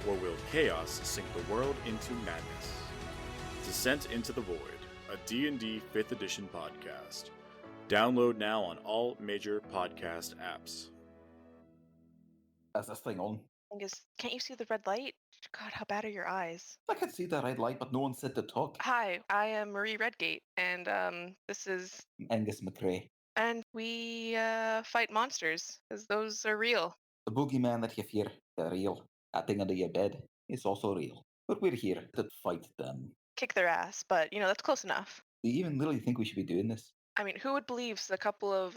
Or will chaos sink the world into madness? Descent into the Void, a D&D 5th edition podcast. Download now on all major podcast apps. Is this thing on? Angus, can't you see the red light? God, how bad are your eyes? I can see the red light, but no one said to talk. Hi, I am Marie Redgate, and this is... Angus McRae. And we fight monsters, because those are real. The boogeyman that you fear, they're real. That thing under your bed is also real. But we're here to fight them. Kick their ass, but, that's close enough. Do you even really think we should be doing this? I mean, who would believe a couple of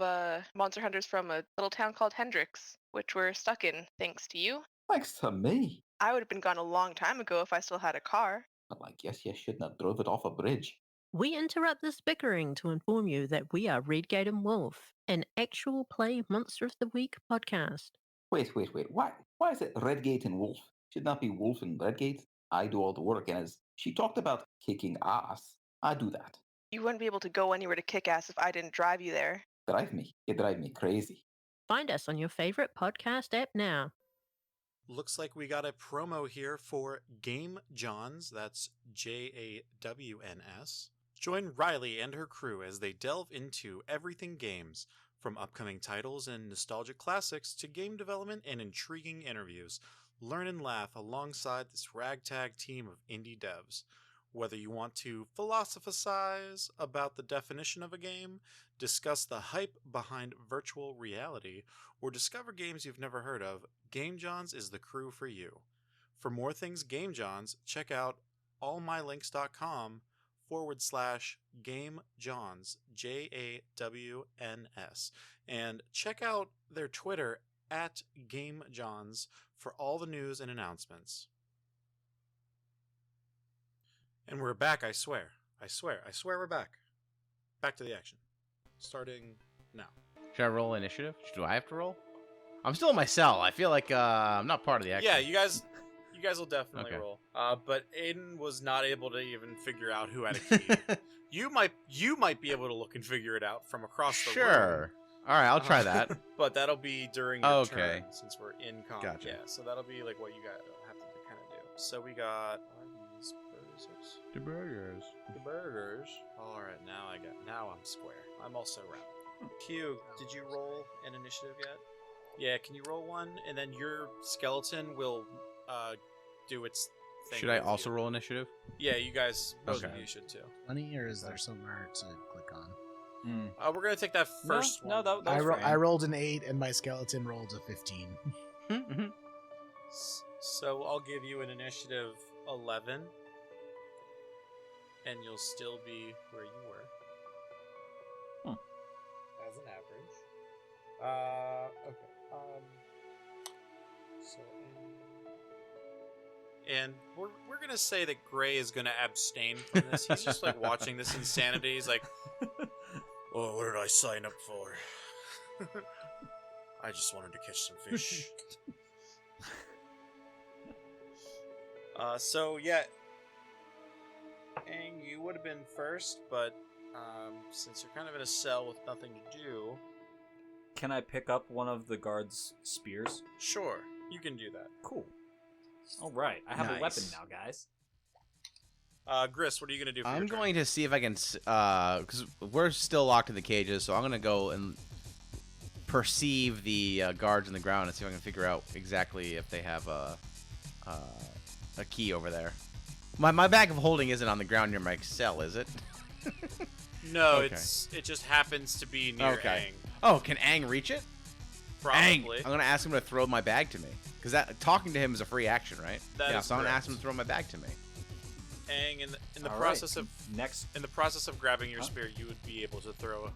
monster hunters from a little town called Hendrix, which we're stuck in, thanks to you? Thanks to me. I would have been gone a long time ago if I still had a car. But I guess you shouldn't have drove it off a bridge. We interrupt this bickering to inform you that we are Redgate and Wolf, an actual play Monster of the Week podcast. Wait. Why is it Redgate and Wolf? Should not be Wolf and Redgate. I do all the work, and as she talked about kicking ass, I do that. You wouldn't be able to go anywhere to kick ass if I didn't drive you there. You drive me crazy. Find us on your favorite podcast app now. Looks like we got a promo here for Game Johns, that's JAWNS. Join Riley and her crew as they delve into everything games, from upcoming titles and nostalgic classics to game development and intriguing interviews. Learn and laugh alongside this ragtag team of indie devs. Whether you want to philosophize about the definition of a game, discuss the hype behind virtual reality, or discover games you've never heard of, Game Johns is the crew for you. For more things Game Johns, check out allmylinks.com/Game Johns, JAWNS, and check out their Twitter @Game Johns for all the news and announcements. And we're back, I swear. I swear we're back. Back to the action. Starting now. Should I roll initiative? Do I have to roll? I'm still in my cell. I feel like I'm not part of the action. Yeah, you guys will definitely Okay. roll. But Aiden was not able to even figure out who had a key. You might be able to look and figure it out from across the room. Sure. All right, I'll try that. But that'll be during your Okay. turn, since we're in combat. Gotcha. Yeah, so that'll be like what you guys have to kind of do. So we got these burgers. The burgers. The burgers. All right, now I'm square. I'm also round. Hugh, did you roll an initiative yet? Yeah, can you roll one, and then your skeleton will do its thing. Should I with also you. roll initiative? Yeah, you guys, both Okay. of you should too. 20, or is there somewhere to click on? We're gonna take that first one. that I, was fine. I rolled an 8 and my skeleton rolled a 15. So I'll give you an initiative 11, and you'll still be where you were. As an average. Okay. So, and we're gonna say that Gray is gonna abstain from this. He's just like watching this insanity. He's like, "Oh, what did I sign up for? I just wanted to catch some fish." So yeah, Aang, you would have been first, but since you're kind of in a cell with nothing to do, Can I pick up one of the guards' spears? sure, you can do that. Cool. All right, I have a weapon Nice. now, guys. Gris, what are you gonna do? For I'm your turn? going to see if I can, because we're still locked in the cages, so I'm gonna go and perceive the guards in the ground and see if I can figure out exactly if they have a key over there. My bag of holding isn't on the ground near my cell, is it? No, Okay. it just happens to be near Okay. Aang. Oh, can Aang reach it? Probably. Aang, I'm gonna ask him to throw my bag to me, because that talking to him is a free action, right? That yeah, is so I'm gonna correct. ask him to throw my bag to me. Aang, in the All process right. of Next. in the process of grabbing your spear, you would be able to throw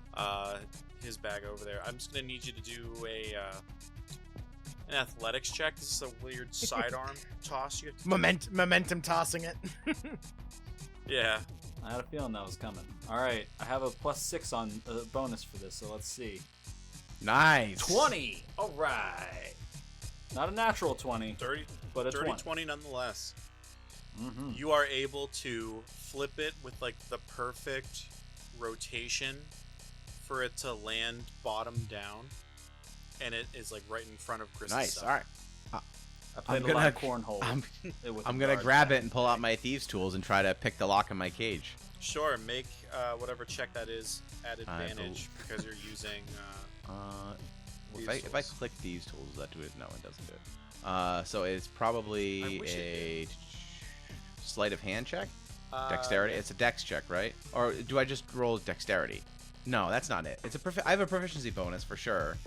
his bag over there. I'm just gonna need you to do an athletics check. This is a weird sidearm toss. You have to Momentum tossing it. Yeah. I had a feeling that was coming. All right, I have a +6 on bonus for this, so let's see. Nice. 20. All right. Not a natural 20. Dirty, but a dirty 20. 20 nonetheless. Mm-hmm. You are able to flip it with like the perfect rotation for it to land bottom down, and it is like right in front of Chris's Nice. stuff. All right. I played a lot of cornhole. I'm with I'm the gonna guard. grab it and pull out my thieves' tools and try to pick the lock in my cage. Sure, make whatever check that is at I advantage because you're using. If I click thieves' tools, does that do it? No, it doesn't do it. So it's probably wish it a sleight of hand check. Uh, Dexterity. It's a dex check, right? Or do I just roll dexterity? No, that's not it. It's I have a proficiency bonus for sure.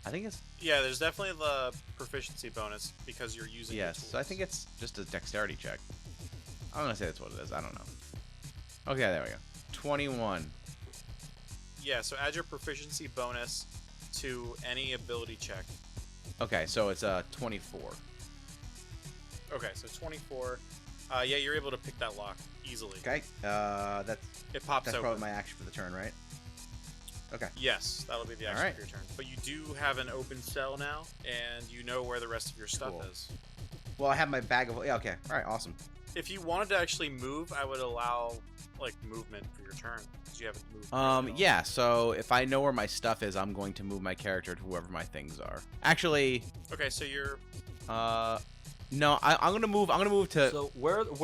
I think it's Yeah, there's definitely the proficiency bonus because you're using. the yes. tools. So I think it's just a dexterity check. I'm gonna say that's what it is. I don't know. Okay, there we go. 21. Yeah, so add your proficiency bonus to any ability check. Okay, so it's 24. Okay, so 24. Yeah, you're able to pick that lock easily. Okay. That's It pops that's open. probably my action for the turn, right? Okay. Yes, that'll be the action Alright. for your turn. But you do have an open cell now, and you know where the rest of your stuff Cool. is. Well, I have my bag of. Yeah. Okay. All right. Awesome. If you wanted to actually move, I would allow like movement for your turn because you haven't moved. Yeah. So if I know where my stuff is, I'm going to move my character to whoever my things are. Actually. Okay, so you're. No, I'm gonna move. I'm gonna move to. So where the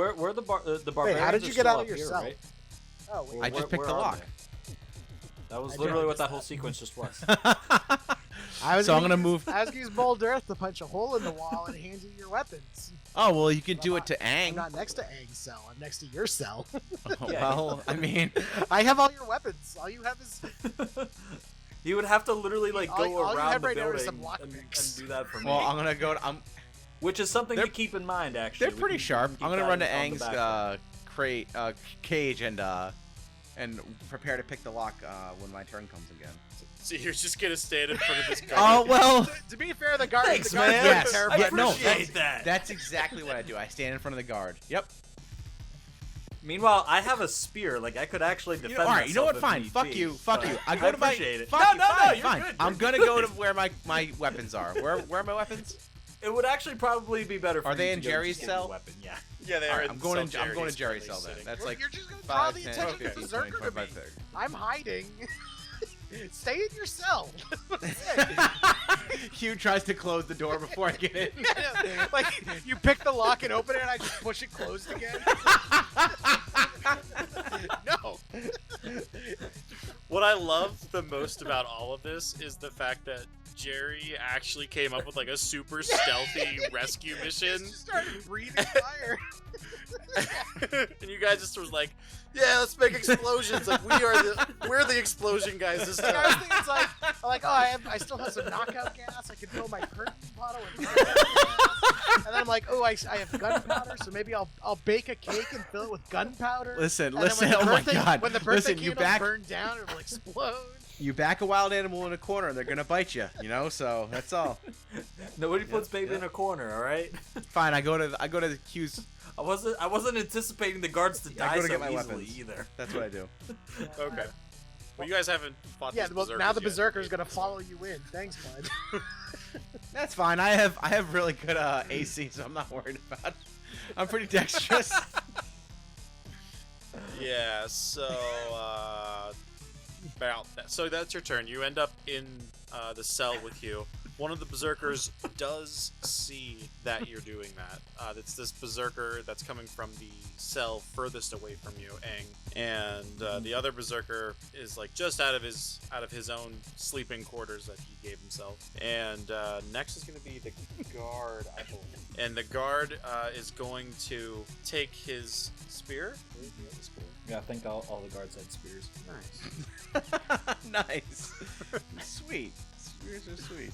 barbarians Wait, how did you are get still out of up your here, cell? right? Oh, wait. I just picked where the are lock. they? That was I literally didn't what that notice whole that. sequence just was. So I'm gonna move. I was gonna use Bold Earth to punch a hole in the wall and hand you your weapons. Oh well, you could do it to I'm Aang. not next to Aang's cell. I'm next to your cell. Well, I mean, I have all your weapons. All you have is. You would have to literally like All go you around have the right now is building some lock and picks. do that for me. well, I'm gonna go. Which is something They're- to keep in mind, actually. They're pretty We can sharp. keep I'm gonna that run to on the Aang's back cage and prepare to pick the lock when my turn comes again. So you're just gonna stand in front of this guy. Oh well. To be fair, the guard. Thanks, the guard's man. very Yes. terrified. Yeah, no, appreciate that. That's exactly what I do. I stand in front of the guard. Yep. Meanwhile, I have a spear. Like I could actually defend. All right. You know what? myself if Fine. need Fuck be, you. Fuck but you. I go to my. appreciate it. Fuck No, you. no, Fine. you're Fine. good. I'm You're gonna go good. to where my weapons are. Where are my weapons? It would actually probably be better. For Are you they to in go Jerry's just get your cell? Weapon. Yeah. Yeah, they All are. right, in I'm going cell to Jerry's currently cell then. sitting. That's like You're just gonna draw 5, the 10, attention of 15, Berserker 20, to me. 25, 30. I'm hiding. Stay in your cell. Hugh tries to close the door before I get in. Like you pick the lock and open it, and I just push it closed again. No. What I love the most about all of this is the fact that Jerry actually came up with like a super stealthy rescue mission. Just started breathing fire. And you guys just was like, yeah, let's make explosions. Like we're the explosion guys this time. I was thinking it's like, I still have some knockout gas. I can fill my perfume bottle with knockout gas. And then I'm like, I have gunpowder, so maybe I'll bake a cake and fill it with gunpowder. Listen. Oh my god! When the birthday Listen, candles burn down, it will explode. You back a wild animal in a corner, they're gonna bite you. So that's all. Nobody puts baby in a corner, all right? Fine. I go to the queues. I wasn't anticipating the guards to die I go to so get my easily weapons. either. That's what I do. Okay. Well, you guys haven't fought Yeah, these well, berserkers now the yet. berserker's gonna follow you in. Thanks, bud. That's fine. I have really good AC, so I'm not worried about it. I'm pretty dexterous. Yeah, so about that. So that's your turn. You end up in the cell with Hugh. One of the berserkers does see that you're doing that. It's this berserker that's coming from the cell furthest away from you, Aang, and the other berserker is like just out of his own sleeping quarters that he gave himself. And next is going to be the guard, I believe. And the guard is going to take his spear. Yeah, I think all the guards had spears. Nice. Nice. Sweet. Spears are sweet.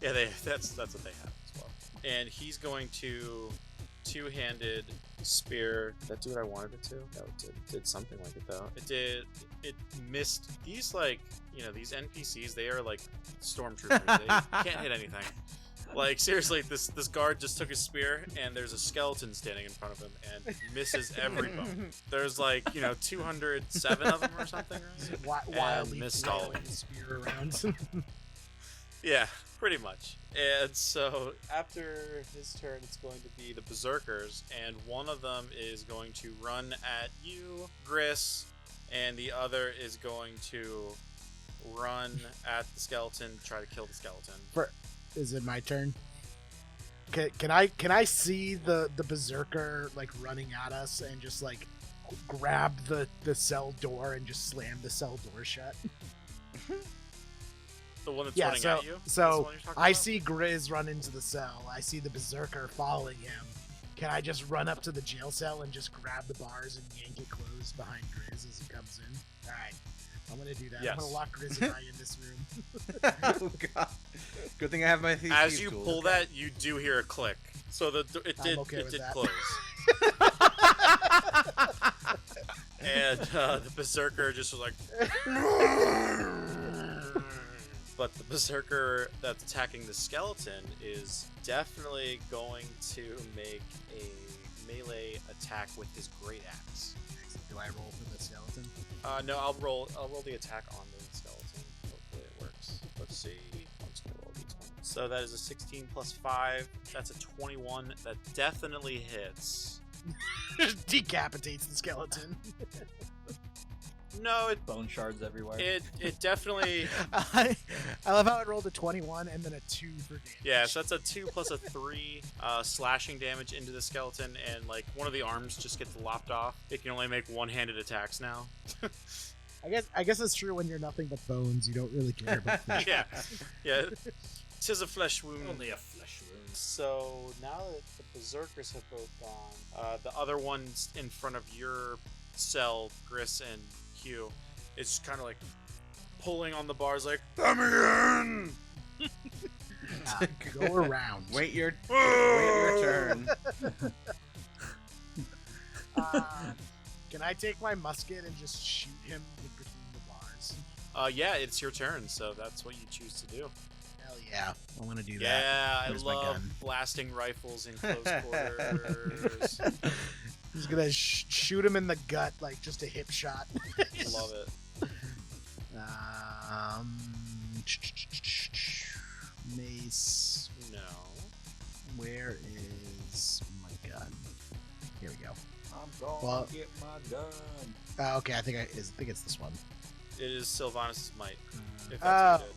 Yeah, that's what they have as well. And he's going to two-handed spear. Did that do what I wanted it to? No, it did something like it though. It missed. These these NPCs, they are like stormtroopers. They can't hit anything. Like seriously, this guard just took his spear and there's a skeleton standing in front of him and misses every bone. There's 207 of them or something, right? Wildly missed all of them. his spear around. Yeah, pretty much. And so after his turn, it's going to be the berserkers, and one of them is going to run at you, Gris, and the other is going to run at the skeleton, try to kill the skeleton. Is it my turn? Can I see the berserker running at us and just grab the cell door and just slam the cell door shut? The one that's running at you? So I see Grizz run into the cell. I see the berserker following him. Can I just run up to the jail cell and just grab the bars and yank it closed behind Grizz as he comes in? All right, I'm gonna do that. Yes. I'm gonna lock Grizz and I in this room. Oh god! Good thing I have my thieves. As you pull that, you do hear a click. So it did that. close. And the berserker just was like. But the berserker that's attacking the skeleton is definitely going to make a melee attack with his great axe. Do I roll for the skeleton? No, I'll roll the attack on the skeleton. Hopefully it works. Let's see. I'm just gonna roll d20. So that is a 16 plus 5. That's a 21. That definitely hits. Just decapitates the skeleton. No, it bone shards everywhere. It definitely. I love how it rolled a 21 and then a 2 for damage. Yeah, so that's a 2 plus a 3 slashing damage into the skeleton, and one of the arms just gets lopped off. It can only make one-handed attacks now. I guess it's true when you're nothing but bones. You don't really care about flesh. Yeah. 'Tis a flesh wound. Only a flesh wound. So now that the berserkers have both gone, the other ones in front of your cell, Gris and Hugh, is just kind of pulling on the bars let me in! Go around. Wait your turn. Can I take my musket and just shoot him between the bars? Yeah, it's your turn, so that's what you choose to do. Hell yeah, I want to do that. Yeah, Where's I my love gun? blasting rifles in close quarters. He's gonna shoot him in the gut, just a hip shot. Love it. Mace. No. Where is my gun? Here we go. I'm gonna get my gun. Okay, I think it's this one. It is Sylvanus' might. If that's what it is.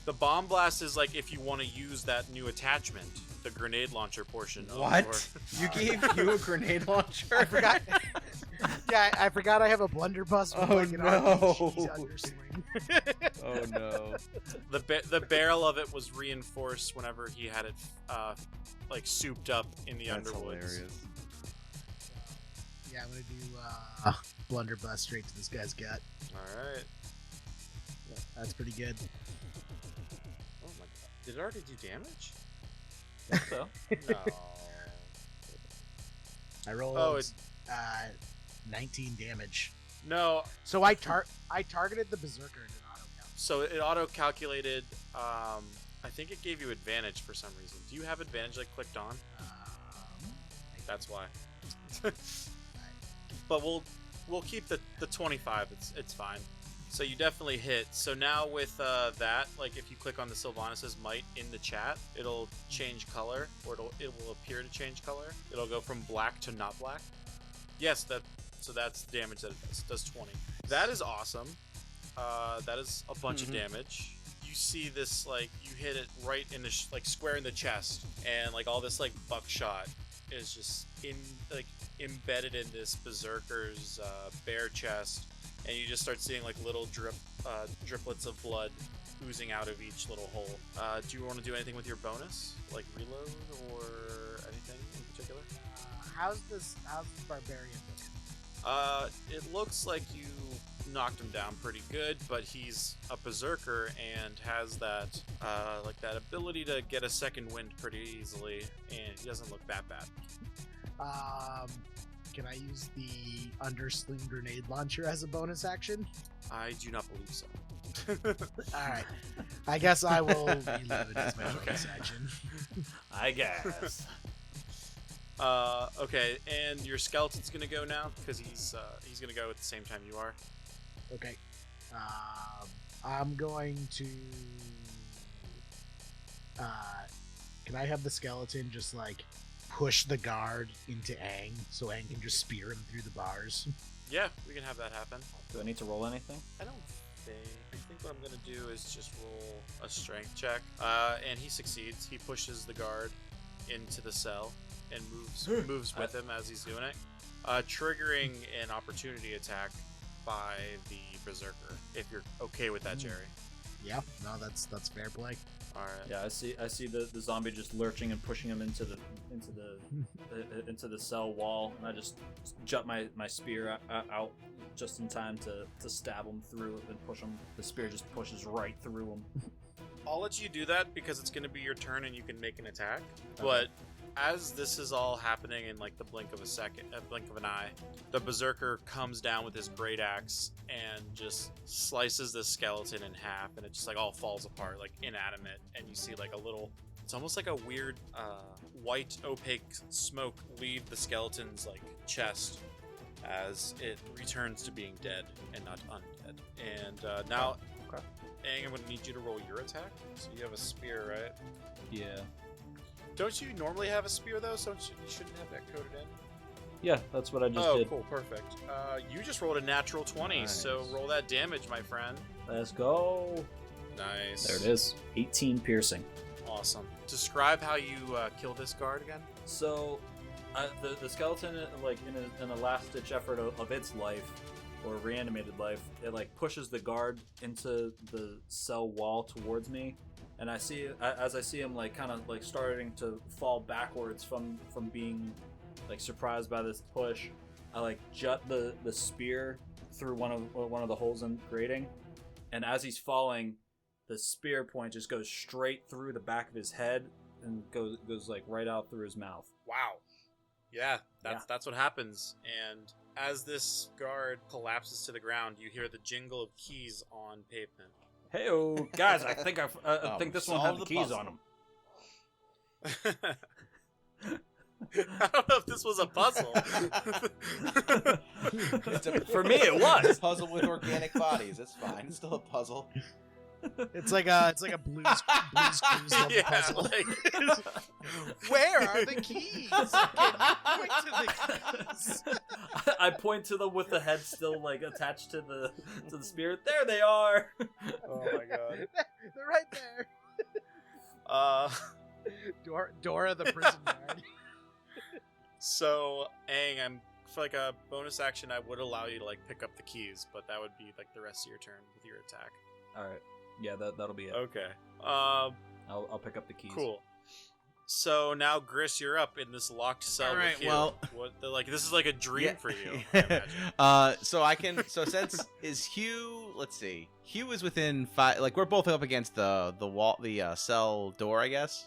The bomb blast is if you want to use that new attachment, the grenade launcher portion. What? You gave you a grenade launcher? I forgot. Yeah, I forgot I have a blunderbuss with Oh, an no. RPG undersling. Oh no. The barrel of it was reinforced whenever he had it like souped up in the That's underwoods. hilarious. Yeah, I'm gonna do blunderbuss straight to this guy's gut. All right. That's pretty good. Oh my god! Did it already do damage? I think so. No. I rolled 19 damage. No. So I targeted the berserker and it auto count. So it auto calculated. I think it gave you advantage for some reason. Do you have advantage like clicked on? That's why. But we'll keep the 25. It's fine. So you definitely hit. So now with that, like if you click on the Sylvanas' might in the chat, it'll change color, or it will appear to change color. It'll go from black to not black. Yes, so that's the damage that it does. It does 20. That is awesome. That is a bunch of damage. You see this, like, you hit it right in the like square in the chest, and like all this like buckshot is just embedded in this berserker's bare chest, and you just start seeing like little driplets of blood oozing out of each little hole. Do you want to do anything with your bonus, like reload or anything in particular? How's this barbarian looking? It looks like you knocked him down pretty good, but he's a berserker and has that like that ability to get a second wind pretty easily, and he doesn't look that bad. Can I use the undersling grenade launcher as a bonus action? I do not believe so. Alright. I guess I will reload as my bonus action. I guess. Okay, and your skeleton's gonna go now because he's gonna go at the same time you are. Okay. I'm going to. Can I have the skeleton just like push the guard into Aang so Aang can just spear him through the bars? Yeah, we can have that happen. Do I need to roll anything? I don't think. I think what I'm gonna do is just roll a strength check. And he succeeds. He pushes the guard into the cell and moves with him as he's doing it, triggering an opportunity attack by the berserker. If you're okay with that, Jerry. Yeah, no, that's fair play. All right. Yeah, I see the zombie just lurching and pushing him into the cell wall, and I just jut my spear out just in time to stab him through it and push him. The spear just pushes right through him. I'll let you do that because it's going to be your turn and you can make an attack. Okay. But as this is all happening in like the blink of an eye, the berserker comes down with his great axe and just slices the skeleton in half, and it just like all falls apart, like inanimate. And you see like it's almost like a weird white opaque smoke leave the skeleton's like chest as it returns to being dead and not undead. And now, Aang, I'm gonna need you to roll your attack. So you have a spear, right? Yeah. Don't you normally have a spear though? So you shouldn't have that coded in. Yeah, that's what I just did. Oh, cool, perfect. You just rolled a natural 20, nice. So roll that damage, my friend. Let's go. Nice. There it is. 18 piercing. Awesome. Describe how you kill this guard again. So, the skeleton, like in a last-ditch effort of its life, or reanimated life, it like pushes the guard into the cell wall towards me. And as I see him like kind of like starting to fall backwards from being like surprised by this push, I like jut the spear through one of the holes in the grating, and as he's falling, the spear point just goes straight through the back of his head and goes like right out through his mouth. Wow. Yeah, that's what happens. And as this guard collapses to the ground, you hear the jingle of keys on pavement. Hey, guys! I think I think this one has the keys on him. I don't know if this was a puzzle. For me, it was a puzzle with organic bodies. It's fine. It's still a puzzle. It's like a Blues Clues level puzzle. Like, where are the keys? Point to the keys. I point to them with the head still like attached to the spear. There they are. Oh my god. They're right there. Dora the prison guard. So, Aang, for like a bonus action, I would allow you to like pick up the keys, but that would be like the rest of your turn with your attack. All right. Yeah, that'll be it. Okay. I'll pick up the keys. Cool. So now, Gris, you're up in this locked cell. All right, with Hugh. well- this is like a dream for you. So I can. So since is Hugh? Let's see. Hugh is within 5. Like we're both up against the wall, the cell door, I guess.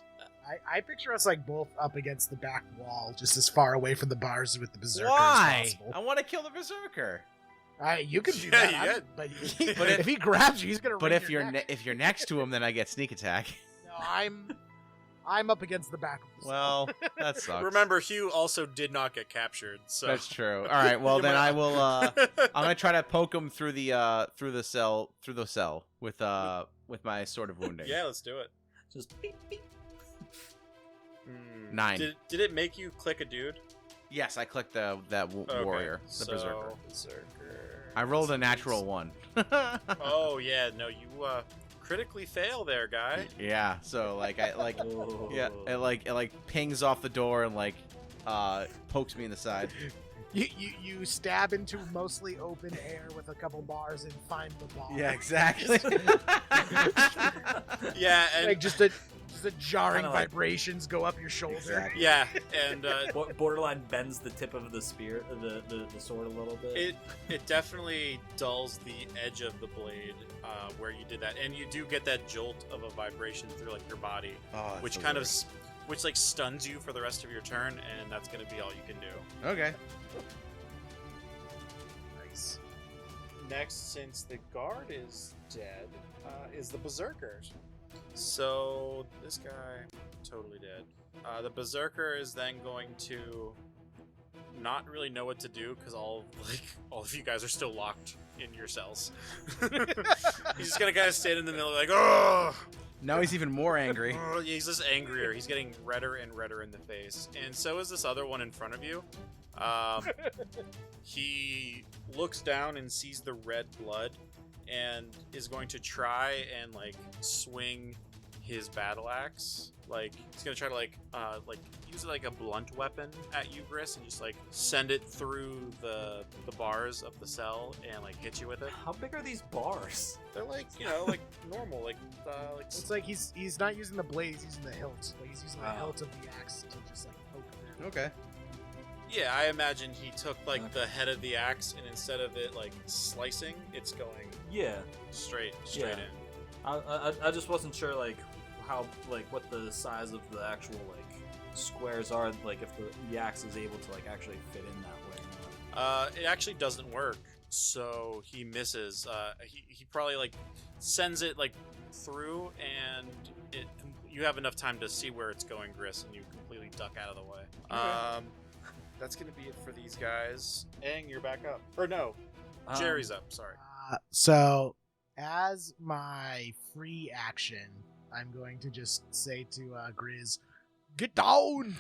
I picture us like both up against the back wall, just as far away from the bars with the berserker Why? as possible. I want to kill the berserker. You can do Yeah, that, yeah. but But if he grabs you, he's gonna. But wring if your you're neck. if you're next to him, then I get sneak attack. No, I'm up against the back of the Well, that sucks. Remember, Hugh also did not get captured. So That's true. All right. Well, You then might- I will. I'm gonna try to poke him through the cell with my sword of wounding. Yeah, let's do it. Just beep, beep. 9. Did it make you click a dude? Yes, I clicked that warrior, the berserker. Berserker. I rolled a natural 1. Oh yeah, no, you critically fail there, guy. Yeah. So like I like Oh. yeah it like pings off the door and like pokes me in the side. You stab into mostly open air with a couple bars and find the bar. Yeah, exactly. Yeah, and Like just a jarring Kinda like- vibrations go up your shoulder. Exactly. yeah, and Borderline bends the tip of the spear, the sword a little bit. it definitely dulls the edge of the blade where you did that, and you do get that jolt of a vibration through like your body, Oh, which which like stuns you for the rest of your turn, and that's gonna be all you can do. Okay. Nice. Next, since the guard is dead, is the berserker. So this guy totally dead. The berserker is then going to not really know what to do because all of you guys are still locked in your cells. He's just gonna kind of stand in the middle like, oh. Now he's even more angry. Oh, yeah, he's just angrier. He's getting redder and redder in the face. And so is this other one in front of you. He looks down and sees the red blood and is going to try and like swing his battle axe. Like he's gonna try to like use it like a blunt weapon at you, Gris, and just like send it through the bars of the cell and like hit you with it. How big are these bars? They're like like normal, like It's like he's not using the blade, he's using the hilt. Like he's using the hilt of the axe to just like poke him. Okay. Yeah, I imagine he took like the head of the axe and instead of it like slicing, it's going straight Yeah. in. I just wasn't sure like how like what the size of the actual like squares are, like if the axe is able to like actually fit in that way or not. It actually doesn't work, so he misses. He probably like sends it like through, and you have enough time to see where it's going, Gris, and you completely duck out of the way. Okay. That's gonna be it for these guys. Aang, you're back up. Or no, Jerry's up. Sorry. So, as my free action, I'm going to just say to Grizz, "Get down!"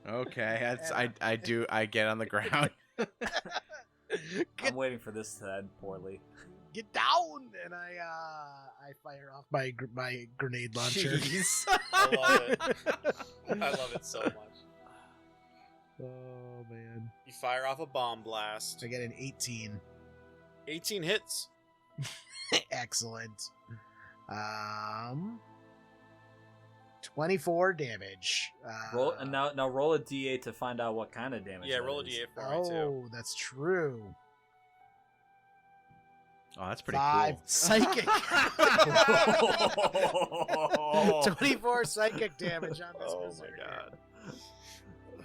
Okay, that's I get on the ground. I'm waiting for this to end poorly. Get down! And I fire off my grenade launcher. Jeez. I love it. I love it so much. Oh man! You fire off a bomb blast. I get an 18. 18 hits. Excellent. 24 damage. Roll and now roll a d8 to find out what kind of damage. Yeah, that roll a is. d8 for me too. Oh, that's true. Oh, that's pretty 5 cool. psychic. 24 psychic damage on this berserker. My god.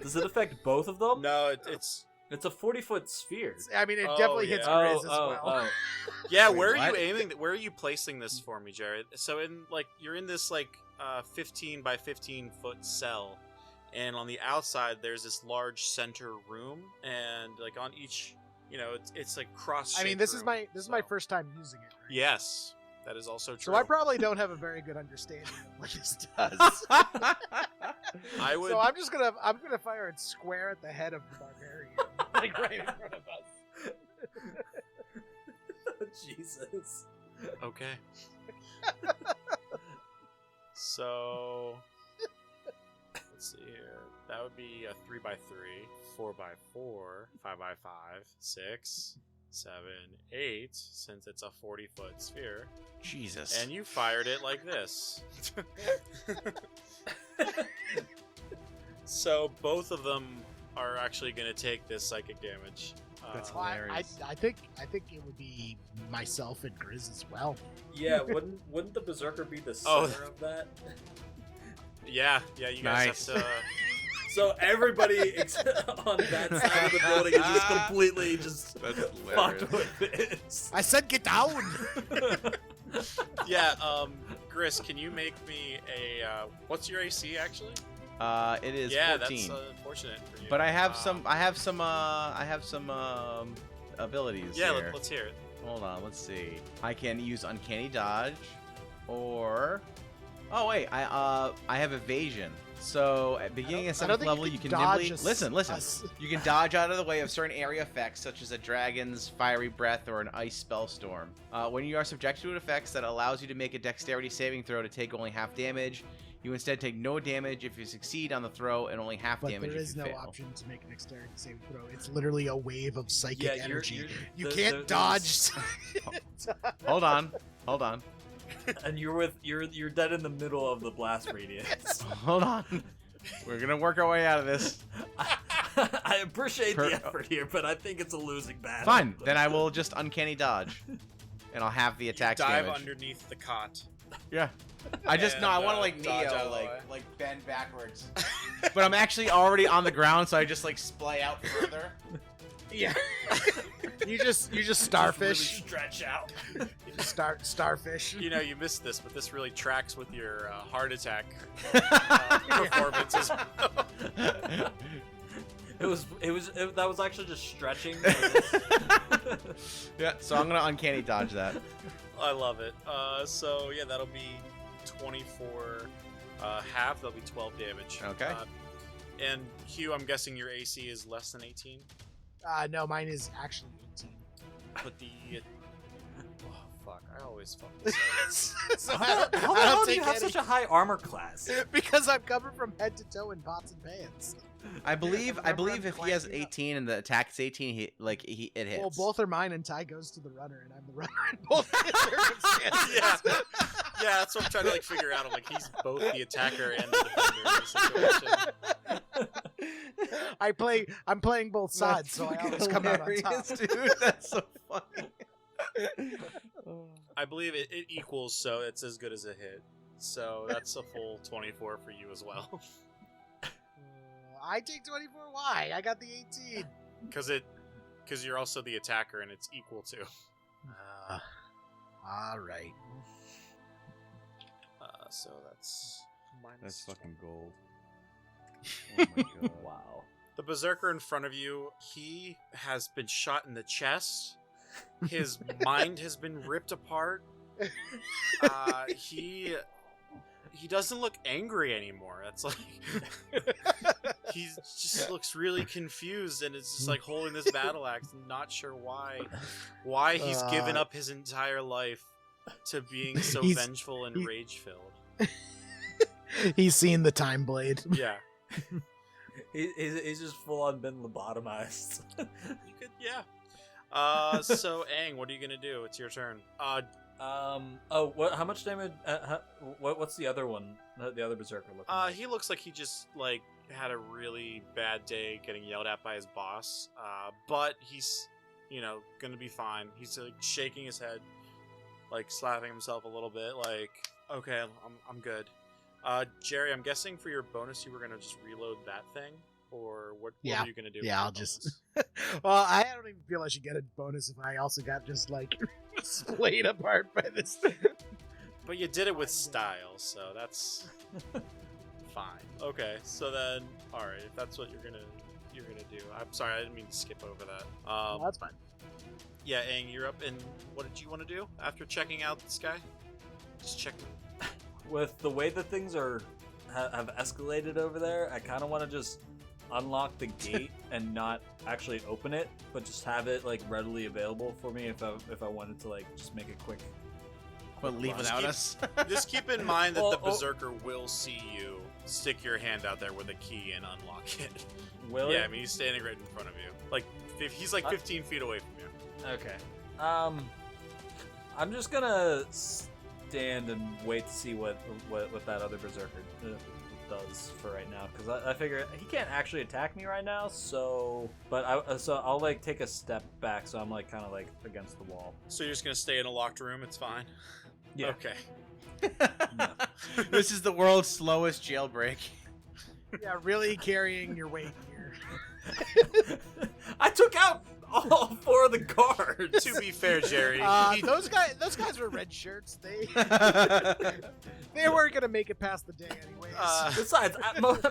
Does it affect both of them? No, it's a 40-foot sphere. I mean, it definitely hits Grizz as well. Yeah, Wait, where are what? you aiming? Where are you placing this for me, Jared? So you're in this 15 by 15 foot cell, and on the outside there's this large center room, and like on each, it's like cross. I mean, this is my first time using it. Right? Yes, that is also true. So I probably don't have a very good understanding of what this does. I would. So I'm gonna fire it square at the head of the barbarian, like right in front of us. Jesus. Okay. So let's see here. That would be a 3x3, 4x4, 5x5, 6, 7, 8, since it's a 40-foot sphere. Jesus. And you fired it like this. So both of them are actually going to take this psychic damage. That's hilarious. I think it would be myself and Grizz as well. Yeah, wouldn't the Berserker be the center of that? Yeah, you guys have to... So everybody on that side of the building is just completely fucked with it. I said get down! Yeah, Gris, can you make me a... what's your AC, actually? It is 14. That's unfortunate for you. But I have some abilities. Yeah, here. let's hear it. Hold on, let's see. I can use Uncanny Dodge, or oh wait, I have Evasion. So at beginning of 7th level, you can nimbly listen. You can dodge out of the way of certain area effects, such as a dragon's fiery breath or an ice spell storm. When you are subjected to an effect that allows you to make a dexterity saving throw to take only half damage, you instead take no damage if you succeed on the throw and only half damage if you fail. There is no option to make an dexterity saving throw. It's literally a wave of psychic energy. You can't can't dodge. Hold on. And you're dead in the middle of the blast radius. Hold on. We're gonna work our way out of this. I appreciate the effort here, but I think it's a losing battle. Fine, then I will just Uncanny Dodge, and I'll have the attack dive damage. Underneath the cot. Yeah. I want to like Neo, like bend backwards. But I'm actually already on the ground, so I just like splay out further. Yeah. you just starfish. Just really stretch out. Starfish. You know, you missed this, but this really tracks with your heart attack performance as well. That was actually just stretching. Yeah, so I'm gonna Uncanny Dodge that. I love it. So yeah, that'll be 24 half. That'll be 12 damage. Okay. And Hugh, I'm guessing your AC is less than 18. No, mine is actually 18. But the fuck, I always fuck this up. So How the hell do you have such a high armor class? Because I'm covered from head to toe in pots and pans. I believe if he has 18 and the attack is 18, it hits. Well, both are mine, and Ty goes to the runner, and I'm the runner in both circumstances. Yeah, that's what I'm trying to like figure out. I'm like, he's both the attacker and the defender in this situation. I'm playing both sides, so I always come out on top. Dude, that's so funny. I believe it equals, so it's as good as a hit. So that's a full 24 for you as well. I take 24. Why? I got the 18. Because you're also the attacker, and it's equal to. All right. So that's minus. That's fucking gold. Oh my god! Wow. The berserker in front of you, he has been shot in the chest. His mind has been ripped apart. He doesn't look angry anymore. That's like he just looks really confused, and it's just like holding this battle axe, and not sure why he's given up his entire life to being so vengeful and rage filled. He's seen the time blade. Yeah. He's just full on been lobotomized. You could, yeah. So Aang, what are you gonna do? It's your turn. What? How much damage? What's the other one? The other berserker looking like? He looks like he just like had a really bad day getting yelled at by his boss. But he's, gonna be fine. He's like shaking his head, like slapping himself a little bit, like, okay, I'm good. Jerry, I'm guessing for your bonus you were gonna just reload that thing, or what are you gonna do? Yeah, I'll just. Well, I don't even feel I should get a bonus if I also got just like splayed apart by this thing. But you did it with style, so that's fine. Okay, so then, all right, if that's what you're gonna do. I'm sorry, I didn't mean to skip over that. No, that's fine. Yeah, Aang, you're up. And what did you want to do after checking out this guy? Just check. With the way that things have escalated over there, I kind of want to just unlock the gate and not actually open it, but just have it like readily available for me if I wanted to like just make a quick. But leave without us. Just keep in mind that the berserker will see you stick your hand out there with a key and unlock it. Will yeah, it? I mean he's standing right in front of you. Like if he's like 15 feet away from you. Okay. I'm just gonna stand and wait to see what that other berserker does for right now, because I figure he can't actually attack me right now. So I'll like take a step back, so I'm like kind of like against the wall. So you're just gonna stay in a locked room? It's fine. Yeah. Okay. This is the world's slowest jailbreak. Yeah, really carrying your weight here. I took out all 4 of the guards. To be fair, Jerry, those guys were red shirts. They weren't gonna make it past the day anyways. Besides,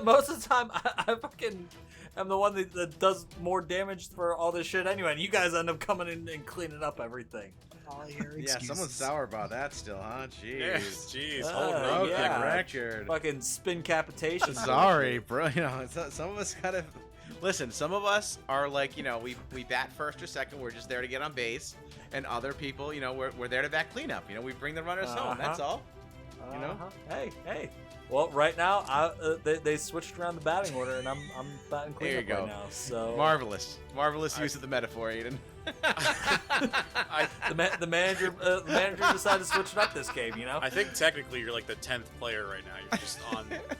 most of the time, I fucking am the one that does more damage for all this shit anyway, and you guys end up coming in and cleaning up everything. Yeah, someone's sour about that still, huh? Jeez. Yes, jeez. Broken yeah. record. Fucking spin capitation. Sorry, bro. You know, some of us gotta listen. Some of us are like, you know, we bat first or second. We're just there to get on base, and other people, you know, we're there to bat cleanup. You know, we bring the runners home. That's all. You know. Hey. Well, right now, they swithed around the batting order, and I'm batting There you cleanup go. right now. So Marvelous use of the metaphor, Eden. the manager decided to switch it up this game. You know. I think technically you're like the 10th player right now. You're just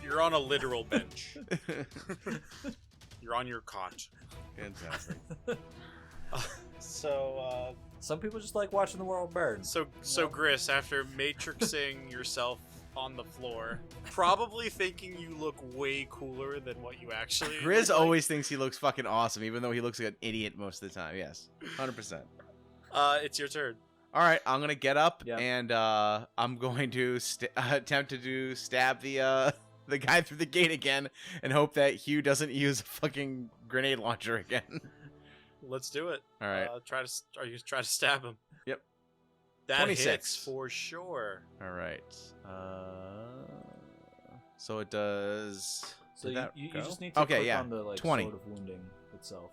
you're on a literal bench. You're on your cot. Fantastic. So some people just like watching the world burn. So Gris, after matrixing yourself on the floor, probably thinking you look way cooler than what you actually Grizz look like. always thinks he looks fucking awesome, even though he looks like an idiot most of the time. Yes, 100%. It's your turn. All right, I'm gonna get up and I'm going to attempt to stab the guy through the gate again, and hope that Hugh doesn't use a fucking grenade launcher again. Let's do it. All right. Are you try to stab him? Yep. That 26 hits for sure. All right. So it does. So did you that just go? need to okay, click yeah. on the 20. sword of wounding itself.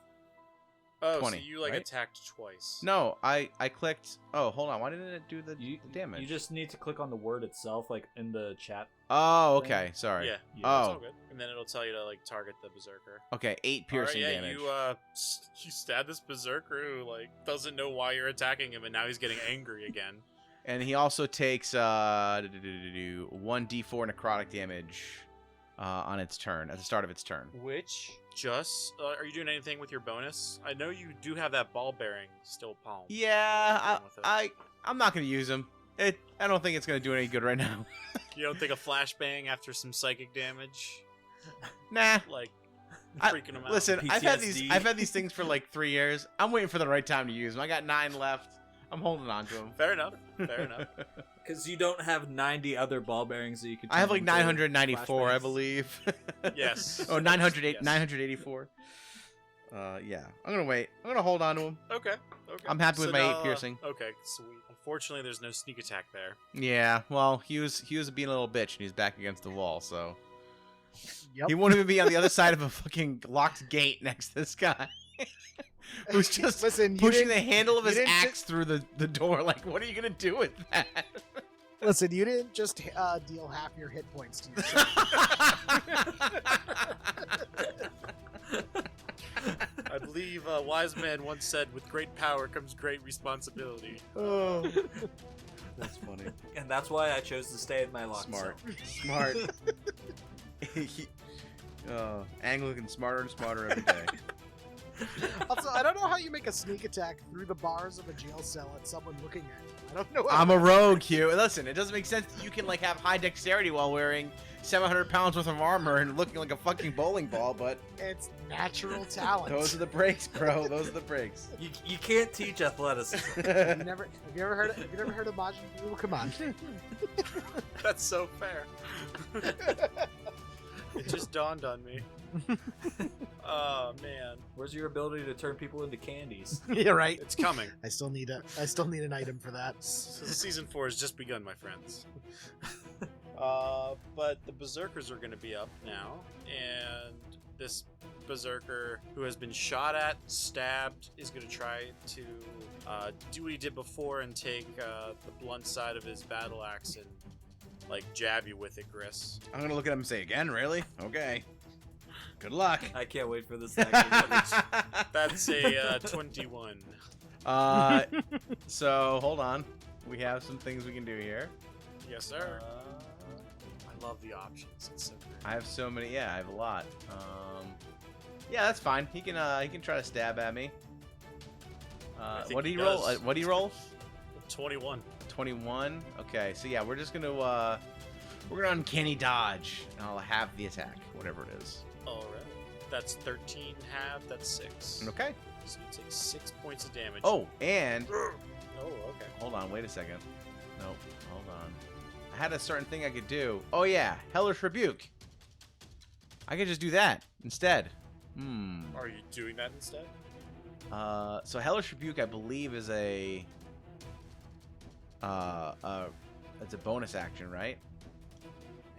Oh, 20, so you like right? attacked twice. No, I clicked. Oh, hold on. Why didn't it do the damage? You just need to click on the word itself, like in the chat. Oh, okay. Sorry. Yeah. Oh. It's all good. And then it'll tell you to like target the berserker. Okay, 8 piercing All right, damage. You stab this berserker who like doesn't know why you're attacking him, and now he's getting angry again. And he also takes 1d4 necrotic damage on its turn, at the start of its turn. Which just are you doing anything with your bonus? I know you do have that ball bearing still palm. Yeah, I'm not gonna use him. I don't think it's gonna do any good right now. You don't think a flashbang after some psychic damage? Nah. Like freaking him out. Listen, PTSD. I've had these things for like 3 years. I'm waiting for the right time to use them. I got 9 left. I'm holding on to them. Fair enough. Fair enough. Because you don't have 90 other ball bearings that you can. I have like turn into 994, I flashbangs. believe. Yes. Oh, 984. Yeah. I'm gonna wait. I'm gonna hold on to him. Okay. I'm happy with my 8 piercing. Okay, sweet. Unfortunately, there's no sneak attack there. Yeah. Well, he was being a little bitch, and he's back against the wall, so Yep. he won't even be on the other side of a fucking locked gate next to this guy. Who's just pushing the handle of his axe through the door. Like, what are you gonna do with that? Listen, you didn't just deal half your hit points to yourself. I believe a wise man once said, "With great power comes great responsibility." Oh, that's funny. And that's why I chose to stay in my locked Smart. cell. Smart. Anglican smarter and smarter every day. Also, I don't know how you make a sneak attack through the bars of a jail cell at someone looking at you. I don't know. I'm a rogue, Hugh. Listen, it doesn't make sense that you can like have high dexterity while wearing 700 pounds worth of armor and looking like a fucking bowling ball, but it's natural talent. Those are the breaks, bro. Those are the breaks. You can't teach athleticism. Have you ever heard of Majin Buu? Come on. That's so fair. It just dawned on me. Oh man, where's your ability to turn people into candies? Yeah, right. It's coming. I still need an item for that. Season 4 has just begun, my friends. But the berserkers are going to be up now, and this berserker who has been shot at, stabbed, is going to try to do what he did before and take the blunt side of his battle axe and like jab you with it, Gris. I'm gonna look at him and say, again, really? Okay. Good luck. I can't wait for this next one. That's a 21. So hold on. We have some things we can do here. Yes, sir. I love the options. It's so great. I have so many. Yeah, I have a lot. Yeah, that's fine. He can try to stab at me. What do you roll? What do you roll? 21. 21. Okay, so yeah, we're just gonna we're gonna uncanny dodge, and I'll have the attack, whatever it is. All right. That's 13 half. That's 6. Okay. So you take 6 points of damage. Oh, and oh, okay. Hold on. Wait a second. Nope. Hold on. I had a certain thing I could do. Oh yeah, Hellish Rebuke. I could just do that instead. Are you doing that instead? So Hellish Rebuke, I believe, is a it's a bonus action, right?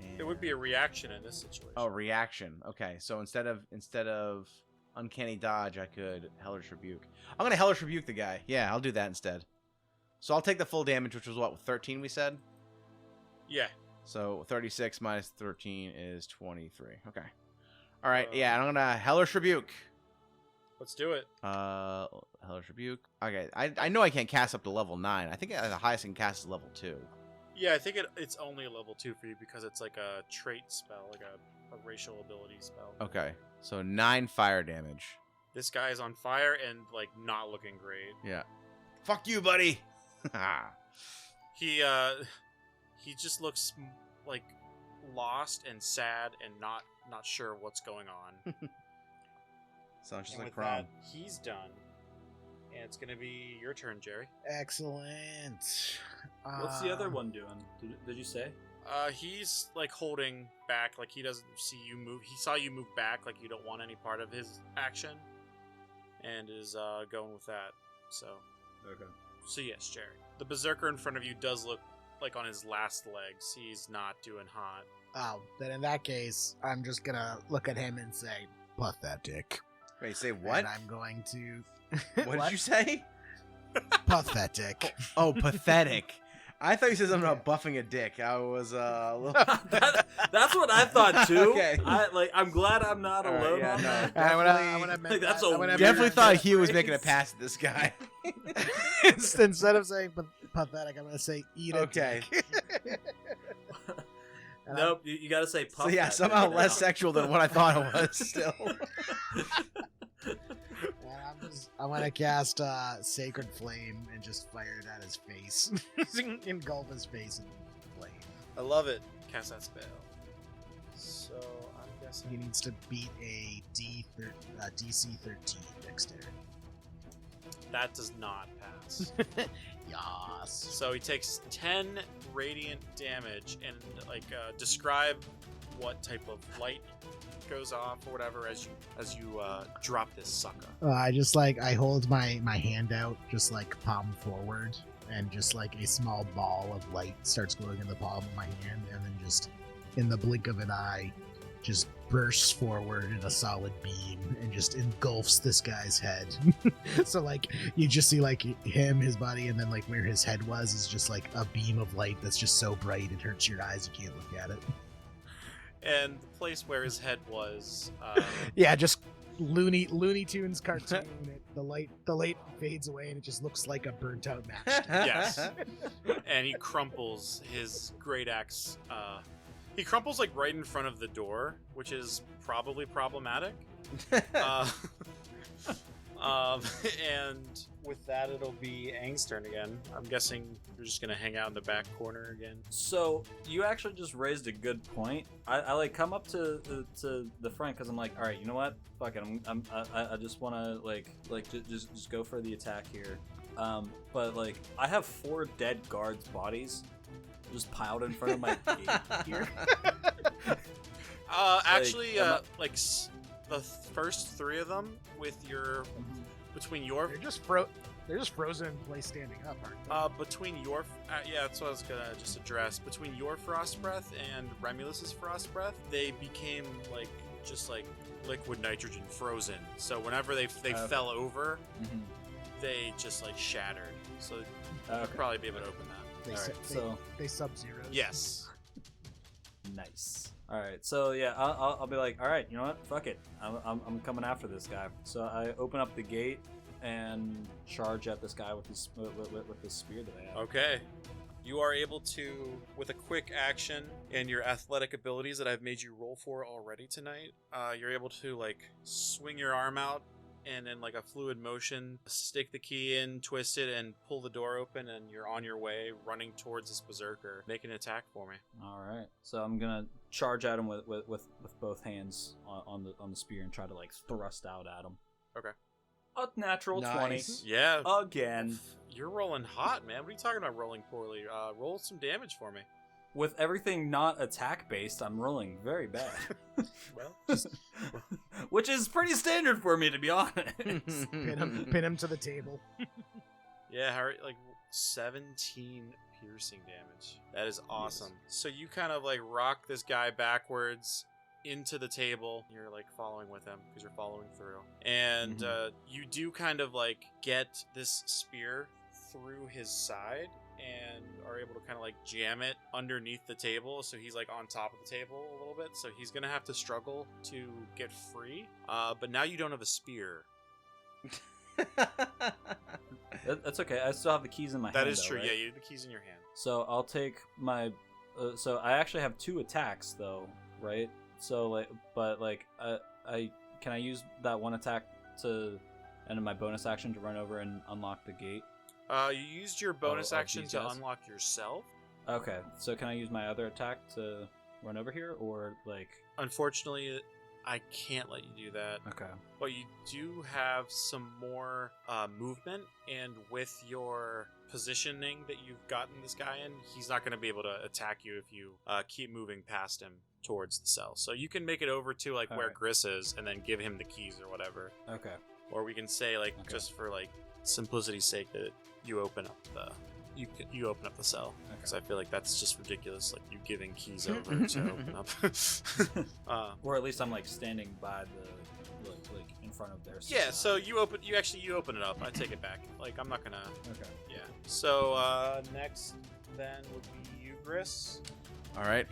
And... It would be a reaction in this situation. Oh, reaction. Okay, so instead of Uncanny Dodge, I could Hellish Rebuke. I'm gonna Hellish Rebuke the guy. Yeah, I'll do that instead. So I'll take the full damage, which was what, 13 we said? Yeah. So 36 minus 13 is 23. Okay. All right. Yeah, and I'm gonna Hellish Rebuke. Let's do it. Hellish Rebuke. Okay, I know I can't cast up to level 9. I think the highest I can cast is level 2. Yeah, I think it's only a level 2 for you because it's like a trait spell, like a racial ability spell. Okay, so 9 fire damage. This guy is on fire and like not looking great. Yeah. Fuck you, buddy. He just looks like lost and sad and not sure what's going on. Sounds just and like with that, Crom. he's done. And it's going to be your turn, Jerry. Excellent. What's the other one doing? Did you say? He's like holding back, like he doesn't see you move. He saw you move back, like you don't want any part of his action, and is going with that. So, okay. So yes, Jerry. The berserker in front of you does look like on his last legs. He's not doing hot. Oh, then in that case, I'm just gonna look at him and say, "Pathetic." Wait, say what? And I'm going to. What did you say? Pathetic. Oh, pathetic. I thought you said something about buffing a dick. I was a little... That's what I thought too. Okay. I'm glad I'm not alone on that. Definitely thought Hugh was making a pass at this guy. Instead of saying pathetic, I'm going to say eat it. Okay. Nope, you got to say puff. So yeah, somehow less sexual than what I thought it was. Still. I want to cast Sacred Flame and just fire it at his face. Engulf his face in flame. I love it. Cast that spell. So I'm guessing he needs to beat a DC 13 dexterity. That does not pass. Yas. So he takes 10 radiant damage, and describe what type of light goes off or whatever as you drop this sucker. I hold my hand out, just like palm forward, and just like a small ball of light starts glowing in the palm of my hand, and then just in the blink of an eye, just bursts forward in a solid beam and just engulfs this guy's head. So like you just see like him, his body, and then like where his head was is just like a beam of light that's just so bright it hurts your eyes, you can't look at it. And the place where his head was, yeah, just Looney Tunes cartoon. The light fades away, and it just looks like a burnt out match. Yes. And he crumples his great axe. He crumples like right in front of the door, which is probably problematic. And with that, it'll be Aang's turn again. I'm guessing you're just gonna hang out in the back corner again. So you actually just raised a good point. I like come up to the front because I'm like, all right, you know what? Fuck it. I just want to just go for the attack here. But like I have 4 dead guards' bodies just piled in front of my gate here. Actually, the first 3 of them with your between your they're just frozen in place standing up, aren't they? Between your yeah, that's what I was gonna just address. Between your frost breath and Remulus's frost breath, they became just like liquid nitrogen frozen. So whenever they fell over, they just like shattered. So you'll probably be able to open that. They sub-zero. Yes. Nice. All right, so yeah, I'll be like, all right, you know what? Fuck it, I'm coming after this guy. So I open up the gate, and charge at this guy with this spear that I have. Okay. You are able to, with a quick action and your athletic abilities that I've made you roll for already tonight, you're able to like swing your arm out and in like a fluid motion, stick the key in, twist it, and pull the door open, and you're on your way running towards this berserker. Make an attack for me. All right. So I'm gonna charge at him with both hands on the spear and try to like thrust out at him. Okay. A natural 20. Yeah. Again. You're rolling hot, man. What are you talking about rolling poorly? Roll some damage for me. With everything not attack based, I'm rolling very bad. Well, which is pretty standard for me, to be honest. Pin him to the table. Yeah, like 17 piercing damage. That is awesome. Yes. So you kind of like rock this guy backwards into the table. You're like following with him because you're following through, and you do kind of like get this spear through his side and are able to kind of like jam it underneath the table, so he's like on top of the table a little bit, so he's gonna have to struggle to get free, but now you don't have a spear. That's okay. I still have the keys in my hand. That is true. Right? Yeah, you have the keys in your hand. So I'll take my so I actually have 2 attacks though, right? So like, but like I can I use that one attack to, and in my bonus action to run over and unlock the gate? You used your bonus action to unlock yourself. Okay, so can I use my other attack to run over here, or like? Unfortunately, I can't let you do that. Okay. But you do have some more movement, and with your positioning that you've gotten this guy in, he's not going to be able to attack you if you keep moving past him towards the cell. So you can make it over to like where Gris is, and then give him the keys or whatever. Okay. Or we can say like just for like simplicity's sake that you open up the you open up the cell, because I feel like that's just ridiculous, like you giving keys over to open up. Or at least I'm like standing by the like in front of their cell. Yeah, so you open it up. I take it back. Like I'm not gonna. Okay. Yeah. So next then would be you, Gris. All right.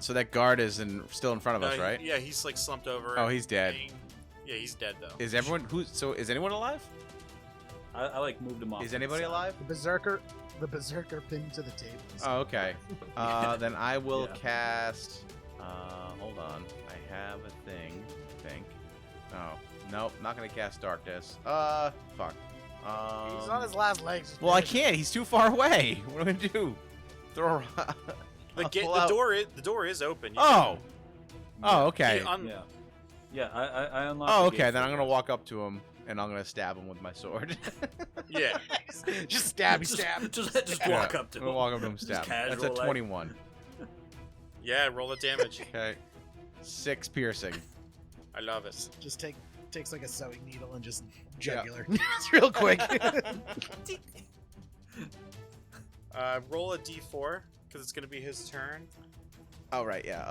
So that guard is still in front of us, right? Yeah, he's like slumped over. Oh, he's dead. Yeah, he's dead though. Is everyone is anyone alive? I like moved him off. Is anybody alive? The berserker pinned to the table. Oh, okay. Then I will cast. Hold on. I have a thing. I think. Oh, nope. Not gonna cast darkness. Fuck. He's on his last legs. Well, I can't. He's too far away. What am I gonna do? Throw a rock. The door is open. Oh, okay. Yeah, I unlocked. Oh, okay. Then I'm gonna walk up to him and I'm gonna stab him with my sword. Yeah. Just stab. Just walk up to him. I'm gonna walk up to him, stab. That's a 21. Yeah, roll the damage. Okay. 6 piercing. I love it. Just takes like a sewing needle and just jugular. It's real quick. Roll a d4 because it's gonna be his turn. Oh right, yeah.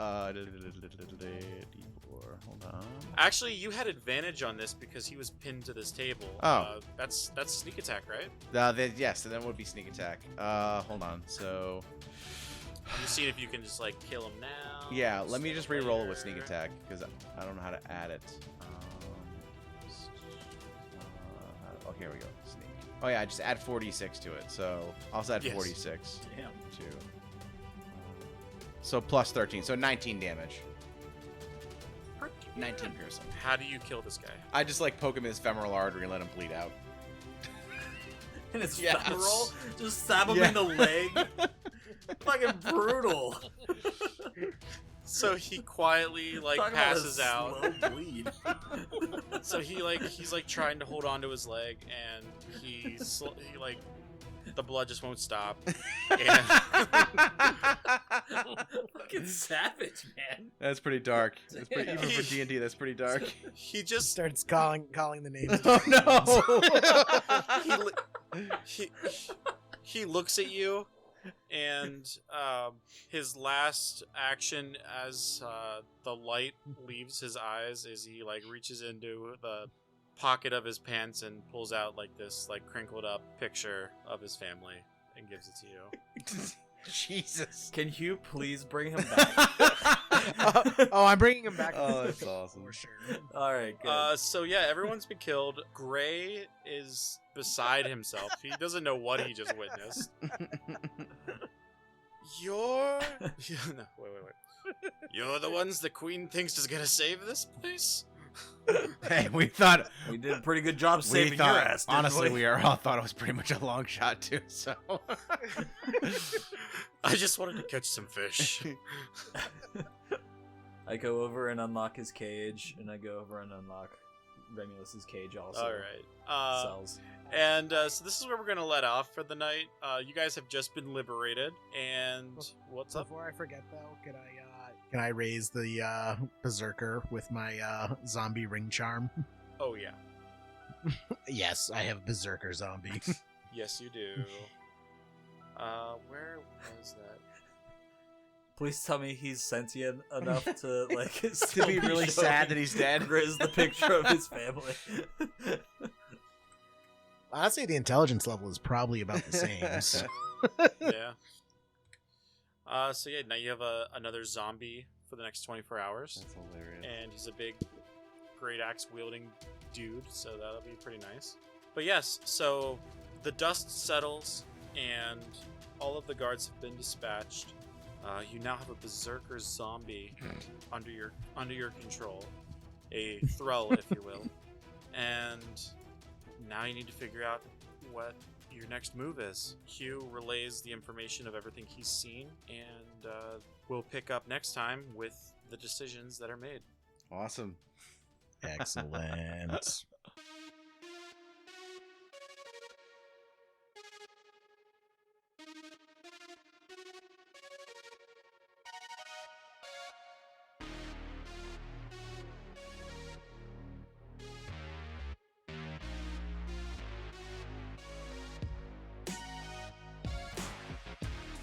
Hold on. Actually, you had advantage on this because he was pinned to this table. Oh. That's sneak attack, right? Yes, then would be sneak attack. Hold on. So. You see if you can just like kill him now. Yeah, let me just re-roll it with sneak attack because I don't know how to add it. Oh, here we go. Sneak. Oh yeah, I just add 46 to it. So I'll add 46. Damn. To. So plus 13, so 19 damage. 19 piercing. How do you kill this guy? I just like poke him in his femoral artery and let him bleed out. And it's femoral? Just stab him in the leg? Fucking brutal. So he quietly like passes out. Slow bleed. So he's like trying to hold on to his leg, and he like the blood just won't stop. And fucking savage, man. That's pretty dark. That's pretty, even for D&D, that's pretty dark. He just starts calling the names. Oh no! He looks at you, and his last action as the light leaves his eyes is he like reaches into the pocket of his pants and pulls out like this like crinkled up picture of his family and gives it to you. Jesus. Can Hugh please bring him back? I'm bringing him back. Oh, that's awesome. For sure. All right, good. So yeah, everyone's been killed. Gray is beside himself. He doesn't know what he just witnessed. You're... No, wait. You're the ones the queen thinks is gonna save this place? Hey, we thought we did a pretty good job saving your ass. Honestly, we all thought it was pretty much a long shot too. So I just wanted to catch some fish. I go over and unlock his cage, and I go over and unlock Remulus's cage also. All right. Cells. And so this is where we're gonna let off for the night. You guys have just been liberated, and what's up? Before I forget, though, can I raise the berserker with my zombie ring charm? Oh yeah. Yes, I have berserker zombie. Yes, you do. Where was that? Please tell me he's sentient enough to like to be really sad that he's dead. Grizz the picture of his family. I'd say the intelligence level is probably about the same. So. Yeah. So yeah, now you have another zombie for the next 24 hours. That's hilarious. And he's a big, great axe wielding dude, so that'll be pretty nice. But yes, so the dust settles, and all of the guards have been dispatched. You now have a berserker zombie under your control, a thrall, if you will, and now you need to figure out what your next move is. Hugh relays the information of everything he's seen, and we'll pick up next time with the decisions that are made. Awesome. Excellent.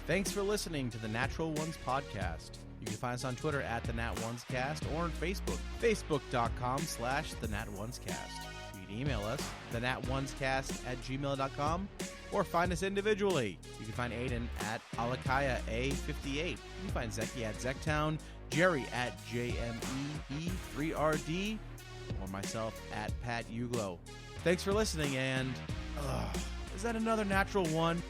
Thanks for listening to the Natural Ones podcast. You can find us on Twitter at the Nat Ones Cast or on Facebook, facebook.com/the Nat Ones Cast. You can email us, thenatonescast@gmail.com, or find us individually. You can find Aiden at Alakaya A58. You can find Zeki at Zektown, Jerry at JMEE3RD, or myself at Pat Uglo. Thanks for listening, and is that another natural one?